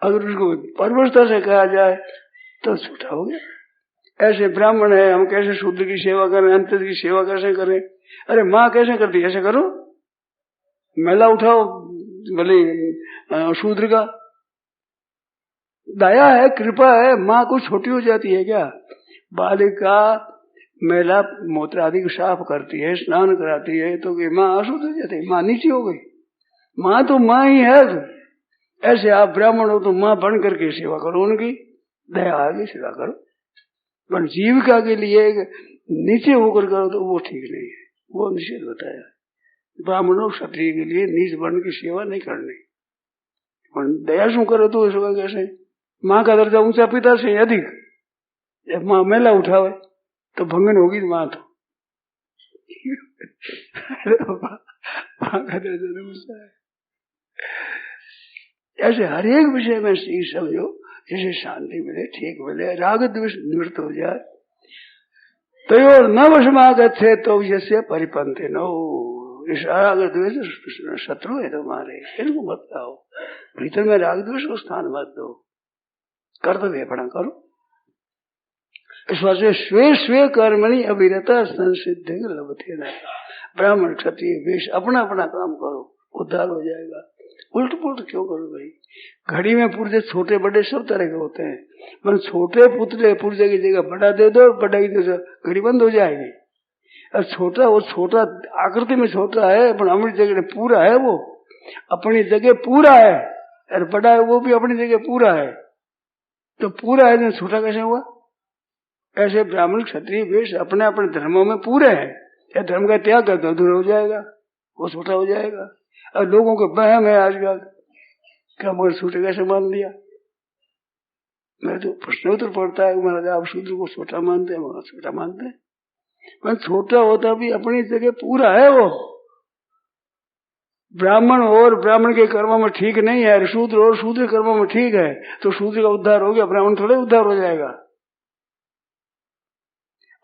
अगर उसको परवशता से कहा जाए तो छोटा हो गया। ऐसे ब्राह्मण है, हम कैसे शूद्र की सेवा करें, अंत की सेवा कैसे करें। अरे माँ कैसे करती, ऐसे करो, मेला उठाओ भले शूद्र का। दया है, कृपा है, माँ को छोटी हो जाती है क्या। बालिका मेला मूत्र आदि को साफ करती है, स्नान कराती है, तो माँ अशुद्ध हो जाती है, माँ नीची हो गई। माँ तो माँ ही है। ऐसे आप ब्राह्मण हो तो माँ बन करके सेवा करो, उनकी दया आगे सेवा करो। पर जीविका के लिए नीचे होकर करो तो वो ठीक नहीं है, वो निषेध बताया। ब्राह्मणों क्षत्रिय के लिए नीच बन की सेवा नहीं करनी। और दया शू करो तो इसका कैसे, माँ का दर्जा ऊंचा पिता से अधिक। जब माँ मेला उठावे तो भंगन होगी माँ तो माँ का दर्जा ऊंचा है। ऐसे हर एक विषय में सीख समझो, जैसे शांति मिले, ठीक मिले, राग द्वेष निवृत्त हो जाए। तो न वशमागच्छे तो जैसे परिपंथे नो, इस राग द्वेष शत्रु है तुम्हारे, इनको मत लाओ भीतर में, राग द्वेष को स्थान मत दो, कर्तव्य पड़ा करो। इस वजह से स्वे स्वे कर्मणि अविरता संसिद्धि लभते न। ब्राह्मण क्षत्रिय वेश अपना अपना काम करो, उद्धार हो जाएगा। उल्ट पुल्ट क्यों करो भाई। घड़ी में पुर्जे छोटे बड़े सब तरह के होते हैं, पर छोटे पुर्जे की जगह बड़ा दे दो, बड़ा की जगह घड़ी बंद हो जाएगी। और छोटा वो छोटा आकृति में छोटा है, पर अपनी जगह पूरा है, वो अपनी जगह पूरा है। और बड़ा है वो भी अपनी जगह पूरा है। तो पूरा है तो छोटा कैसे हुआ। ऐसे ब्राह्मण क्षत्रिय वेश अपने अपने धर्मों में पूरे हैं। या धर्म का त्याग कर दो, दूर हो जाएगा, वो छोटा हो जाएगा। और लोगों को बहम है आजकल, क्या मगर छोटे कैसे मान लिया। मैं तो प्रश्नोत्तर पढ़ता है, महाराज आप शूद्र को छोटा मानते हैं, मगर छोटा मानते हैं। पर छोटा होता भी अपनी जगह पूरा है। वो ब्राह्मण और ब्राह्मण के कर्म में ठीक नहीं है, शूद्र और शूद्र कर्म में ठीक है, तो शूद्र का उद्धार हो गया, ब्राह्मण थोड़े उद्धार हो जाएगा।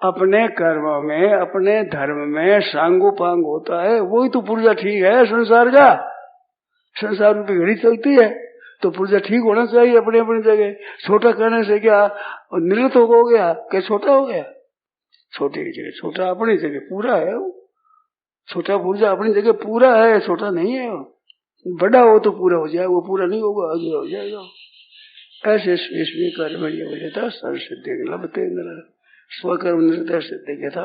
अपने कर्म में, अपने धर्म में सांगोपांग होता है, वही तो पुर्जा ठीक है। संसार का, संसार रूपी घड़ी चलती है तो पुर्जा ठीक होना चाहिए अपने अपनी जगह। छोटा करने से क्या निरत हो गया, क्या छोटा हो गया? छोटे की जगह छोटा, अपनी जगह पूरा है। वो छोटा पुर्जा अपनी जगह पूरा है, छोटा नहीं है। वो बड़ा हो तो पूरा हो जाए, वो पूरा नहीं होगा, आगे हो जाएगा। ऐसे इसमें कर्म हो जाता संसिद्धि लभते स्वकर्म निर्दय सिद्धि के था।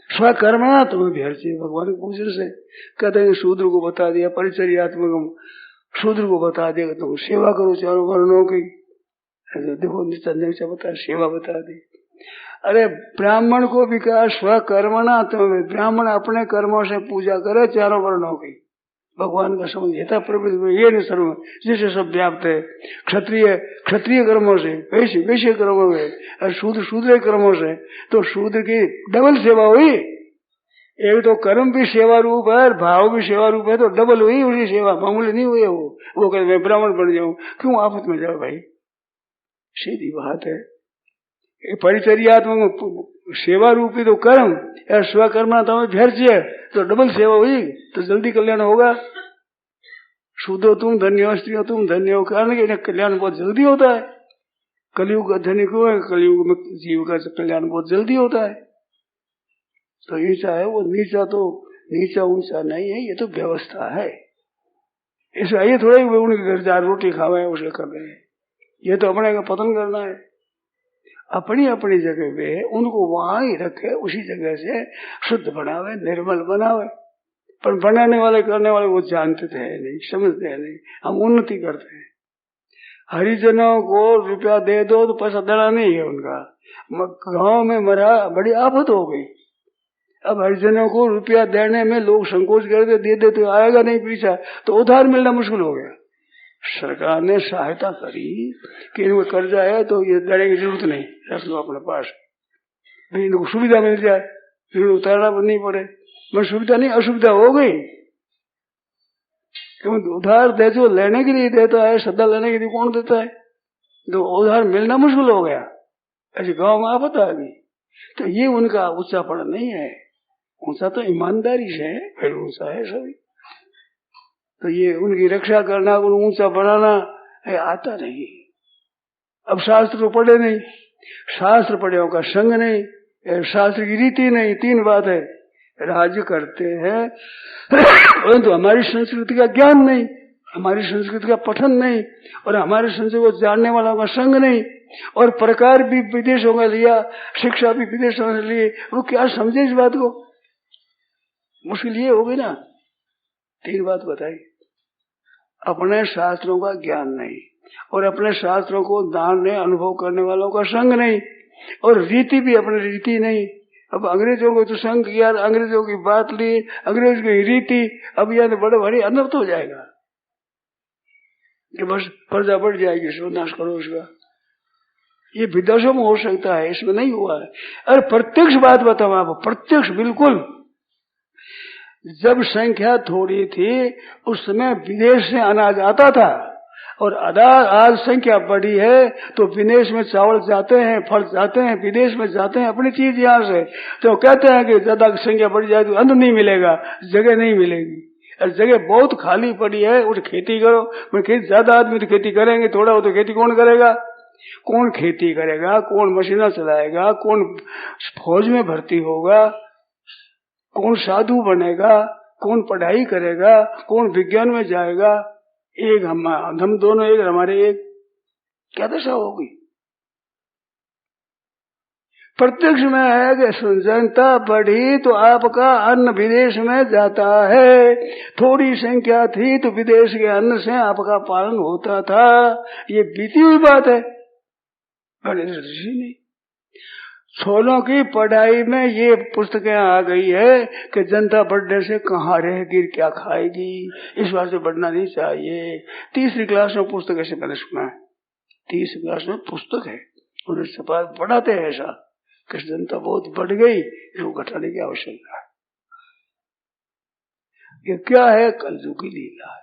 स्वकर्म ना तुम्हें भैरसी, भगवान के पूजन से कहते हैं। शूद्र को बता दिया परिचर्यात्मक, शूद्र को बता दिया तुम सेवा करो चारों वर्णों की। देखो नीचा बता, सेवा बता दी। अरे ब्राह्मण को भी कहा स्वकर्मणा, तुम्हें ब्राह्मण अपने कर्मों से पूजा करे चारों वर्णों की। भगवान का समझ था प्रवृत्ति में ये न सर्व जिसे सब व्याप्त है। क्षत्रिय क्षत्रिय कर्मों से, वैश्य वैश्य कर्मों में, और शूद्र शूद्र कर्मों से, तो शूद्र की डबल सेवा हुई। एक तो कर्म भी सेवा रूप है, भाव भी सेवा रूप है, तो डबल हुई उसकी सेवा, मामूली नहीं हुई। वो कहते मैं ब्राह्मण बन जाऊं, क्यों आफत में जाओ भाई, सीधी बात है। परिचर्यात्मक सेवा रूपी तो कर्म, या स्वकर्मा तो भैर्य, तो डबल सेवा हुई, तो जल्दी कल्याण होगा। शूद्रो तुम धन्य हो, स्त्रियों तुम धन्य हो, कारण कि कल्याण बहुत जल्दी होता है। कलयुग का धनिक हुआ, कलयुग में जीव का कल्याण बहुत जल्दी होता है। तो नीचा है वो, नीचा तो नीचा ऊंचा नहीं है, ये तो व्यवस्था है। ऐसा ये थोड़ा ही उनके घर जा रोटी खावे उसे कर रहे हैं, ये तो अपने का पतन करना है। अपनी अपनी जगह पे उनको वहां ही रखे, उसी जगह से शुद्ध बनावे, निर्मल बनावे। पर बनाने वाले करने वाले वो जानते थे नहीं, समझते हैं नहीं। हम उन्नति करते हैं। हरिजनों को रुपया दे दो तो पैसा देना नहीं है उनका। गांव में मरा, बड़ी आफत हो गई। अब हरिजनों को रुपया देने में लोग संकोच करते, दे दे तो आएगा नहीं पीछा, तो उधार मिलना मुश्किल हो गया। सरकार ने सहायता करी कि इनको कर्जा है तो ये देने की जरूरत नहीं, रख लो अपने पास, भाई इनको सुविधा मिल जाए, फिर उतारना नहीं पड़े। मैं सुविधा नहीं, असुविधा हो गई। क्योंकि उधार दे जो लेने के लिए देता है, सदा लेने के लिए कौन देता है, तो उधार मिलना मुश्किल हो गया। ऐसे गांव में आफत आ गई। तो ये उनका ऊंचापन नहीं है, ऊंचा तो ईमानदारी से है, फिर ऊंचा है सभी। तो ये उनकी रक्षा करना, उनको ऊंचा बनाना है, आता नहीं। अब शास्त्र तो पढ़े नहीं, शास्त्र पढ़े का संग नहीं, शास्त्र की रीति नहीं, तीन बात है। राज्य करते हैं परंतु हमारी संस्कृति का ज्ञान नहीं, हमारी संस्कृति का पठन नहीं, और हमारी संस्कृति को जानने वालों का संग नहीं, और प्रकार भी विदेशों का लिया, शिक्षा भी विदेशों से लिए, वो क्या समझे इस बात को? मुश्किल ये होगी ना। तीन बात बताई, अपने शास्त्रों का ज्ञान नहीं, और अपने शास्त्रों को जानने अनुभव करने वालों का संग नहीं, और रीति भी अपनी रीति नहीं। अब अंग्रेजों को तो संग किया, अंग्रेजों की बात ली, अंग्रेज की रीति, अब यह बड़े बड़े अनर्थ हो जाएगा कि बस प्रजा बढ़ जाएगी, इसको नाश करो उसका। ये विदेशों में हो सकता है, इसमें नहीं हुआ है। अरे प्रत्यक्ष बात बताओ आप, प्रत्यक्ष बिल्कुल। जब संख्या थोड़ी थी उस समय विदेश से अनाज आता था, और आज संख्या बढ़ी है तो विदेश में चावल जाते हैं, फल जाते हैं, विदेश में जाते हैं अपनी चीज यहाँ से। तो कहते हैं कि ज्यादा संख्या बढ़ जाए तो अन्न नहीं मिलेगा, जगह नहीं मिलेगी, और जगह बहुत खाली पड़ी है, उठ खेती करो। खेती ज्यादा आदमी तो खेती करेंगे, थोड़ा हो तो खेती कौन करेगा? कौन खेती करेगा? कौन मशीना चलाएगा? कौन फौज में भर्ती होगा? कौन साधु बनेगा? कौन पढ़ाई करेगा? कौन विज्ञान में जाएगा? एक हम दोनों एक, हमारे एक, क्या दशा होगी? प्रत्यक्ष में है कि जनता बढ़ी तो आपका अन्न विदेश में जाता है, थोड़ी संख्या थी तो विदेश के अन्न से आपका पालन होता था। ये बीती हुई बात है, नहीं। छोलों की पढ़ाई में ये पुस्तकें आ गई है कि जनता बढ़ने से कहाँ रहेगी, क्या खाएगी, इस बात से बढ़ना नहीं चाहिए। तीसरी क्लास में पुस्तक ऐसे मैंने सुना है, तीसरी क्लास में पुस्तक है, उन्हें पढ़ाते हैं ऐसा कि जनता बहुत बढ़ गई, इसको घटाने की आवश्यकता है। ये क्या है? कलयुग की लीला है।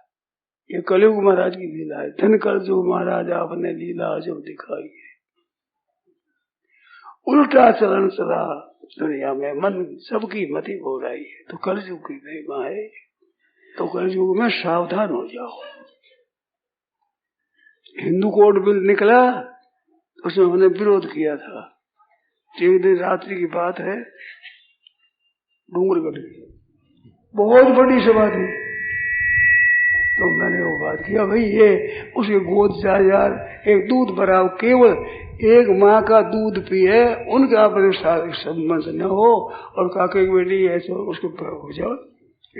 ये कलयुग महाराज की लीला है। धन कलयुग महाराज आपने लीला जब दिखाई है। उल्टा चलन चला दुनिया में, मन सबकी मति हो रही है, तो कलयुग की महिमा है। तो कलयुग में सावधान हो जाओ। हिंदू कोड बिल निकला, उसमें हमने विरोध किया था। एक दिन रात्रि की बात है, डूंगरगढ़ की बहुत बड़ी सभा थी, तो मैंने वो बात किया, भाई ये उसके गोद जा यार एक दूध भराव, केवल एक माँ का दूध पिए, उनके आपने संबंध न हो, और काके की बेटी ऐसे उसको हो जाओ,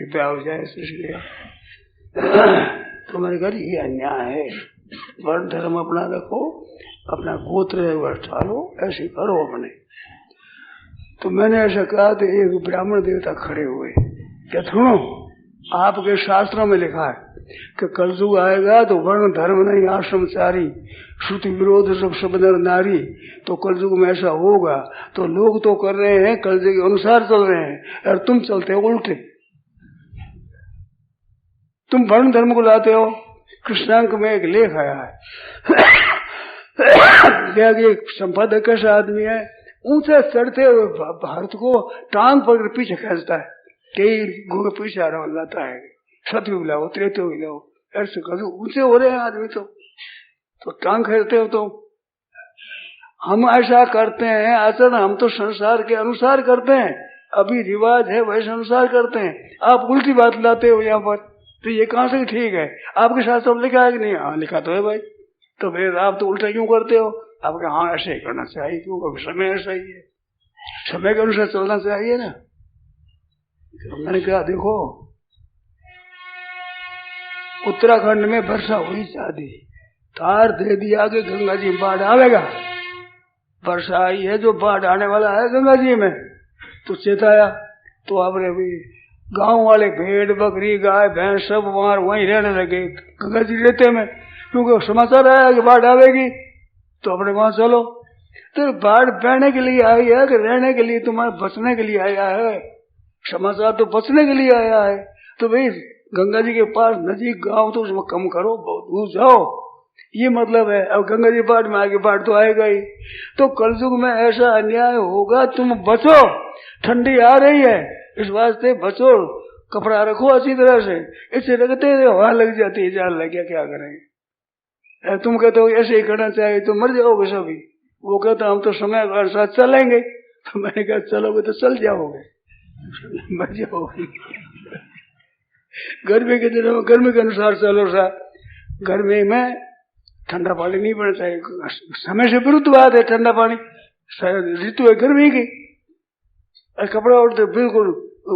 ब्याह हो जाए, इसलिए तो मैंने कहा ये अन्याय है। वर्ण धर्म अपना रखो, अपना गोत्र बैठा लो, ऐसे करो अपने। तो मैंने ऐसा कहा तो एक ब्राह्मण देवता खड़े हुए, क्या सुनो, आपके शास्त्रों में लिखा है कि कलयुग आएगा तो वर्ण धर्म नहीं, आश्रमचारी, श्रुति विरोध सब सब नर नारी। तो कलयुग में ऐसा होगा, तो लोग तो कर रहे हैं कलयुग के अनुसार चल रहे हैं, और तुम चलते हो उल्टे, तुम वर्ण धर्म को लाते हो। कृष्णांक में एक लेख आया है, एक संपादक कैसा आदमी है, ऊंचे चढ़ते हुए भारत को टांग पकड़ पीछे खींचता है, कई घूमे पीछे आ रहा लाता है, सतयुग लाओ, त्रेतयुग लाओ, ऐसे कभी ऊंचे हो रहे हैं आदमी, तो टांग खींचते हो। तो हम ऐसा करते हैं आचरण, हम तो संसार के अनुसार करते हैं, अभी रिवाज है वैसे अनुसार करते हैं। आप उल्टी बात लाते हो यहाँ पर, तो ये कहाँ से ठीक है? आपके शास्त्र में लिखा है कि नहीं? हाँ लिखा तो है भाई, तो फिर आप तो उल्टा क्यों करते हो? आपके हाँ ऐसे ही करना चाहिए, क्योंकि समय ऐसा ही है, समय के अनुसार चलना चाहिए ना। तो मैंने कहा देखो, उत्तराखंड में वर्षा हुई शादी, तार दे दिया कि गंगा जी में बाढ़ आवेगा, वर्षा आई है, जो बाढ़ आने वाला है गंगा जी में, तो चेताया। तो आपने भी गांव वाले भेड़ बकरी गाय भैंस सब वहां वहीं रहने लगे गंगा जी रेते में, क्योंकि समाचार आया कि बाढ़ आवेगी, तो अपने वहां चलो। तो बाढ़ बहने के लिए आई है कि रहने के लिए, तुम्हारे बचने के लिए आया है? समाचार तो बचने के लिए आया है। तो भाई गंगा जी के पास नजीक गांव, तो उसमें कम करो, बहुत दूर जाओ, ये मतलब है। अब गंगा जी बाढ़ में आगे बाढ़ तो आएगा ही। तो कलयुग में ऐसा अन्याय होगा, तुम बचो, ठंडी आ रही है, इस वास्ते बचो, कपड़ा रखो अच्छी तरह से, इससे लगते हवा लग जाती है, जान लग गया, क्या करेंगे? तुम कहते हो ऐसे ही करना चाहिए, तो मर जाओगे सभी। वो कहता हम तो समय के साथ चलेंगे, तो मैंने कहा चलोगे तो चल जाओगे, मर जाओगे। गर्मी के दिनों में गर्मी के अनुसार चलो सा, गर्मी में ठंडा पानी नहीं पीना चाहिए, समय से विरुद्ध बात है ठंडा पानी, ऋतु है गर्मी की। कपड़ा उड़ते बिल्कुल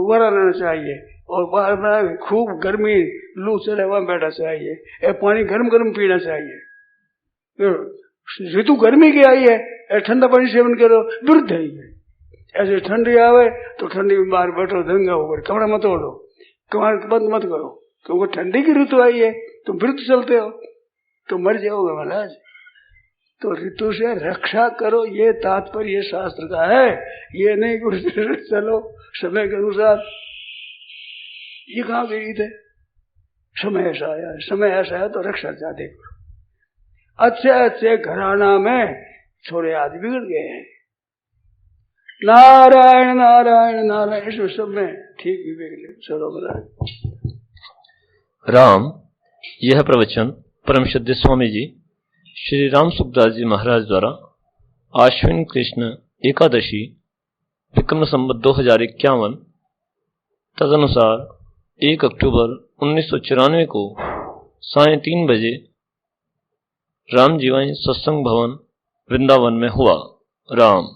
वरा रहना चाहिए, और बाहर में खूब गर्मी लू चले वहां बैठा चाहिए, पानी गर्म गर्म पीना चाहिए। ऋतु गर्मी की आई है, ठंडा पानी सेवन करो, विरुद्ध है ये। ऐसे ठंडी आवे तो ठंडी में बाहर बैठो, दंगा होकर कपड़ा मत ओढ़ो, कमर बंद मत करो, क्योंकि ठंडी की ऋतु आई है, तुम विरुद्ध चलते हो तो मर जाओगे महाराज। तो ऋतु से रक्षा करो, ये तात्पर्य शास्त्र का है, ये नहीं कि चलो समय के अनुसार। ये कहाँ गई थे? समय ऐसा आया, समय ऐसा है तो रक्षा चाहते करो। अच्छे अच्छे घराना में थोड़े आदमी बिगड़ गए हैं, नारायण नारायण नारायण, इसमें सब में ठीक भी बिगड़े। चलो महाराज राम। यह प्रवचन परम श्रद्धेय स्वामी जी श्री राम सुखदास जी महाराज द्वारा आश्विन कृष्ण एकादशी विक्रम संवत 2051 तदनुसार 1 अक्टूबर 1994 को सायं 3 बजे राम जीवानी सत्संग भवन वृंदावन में हुआ। राम।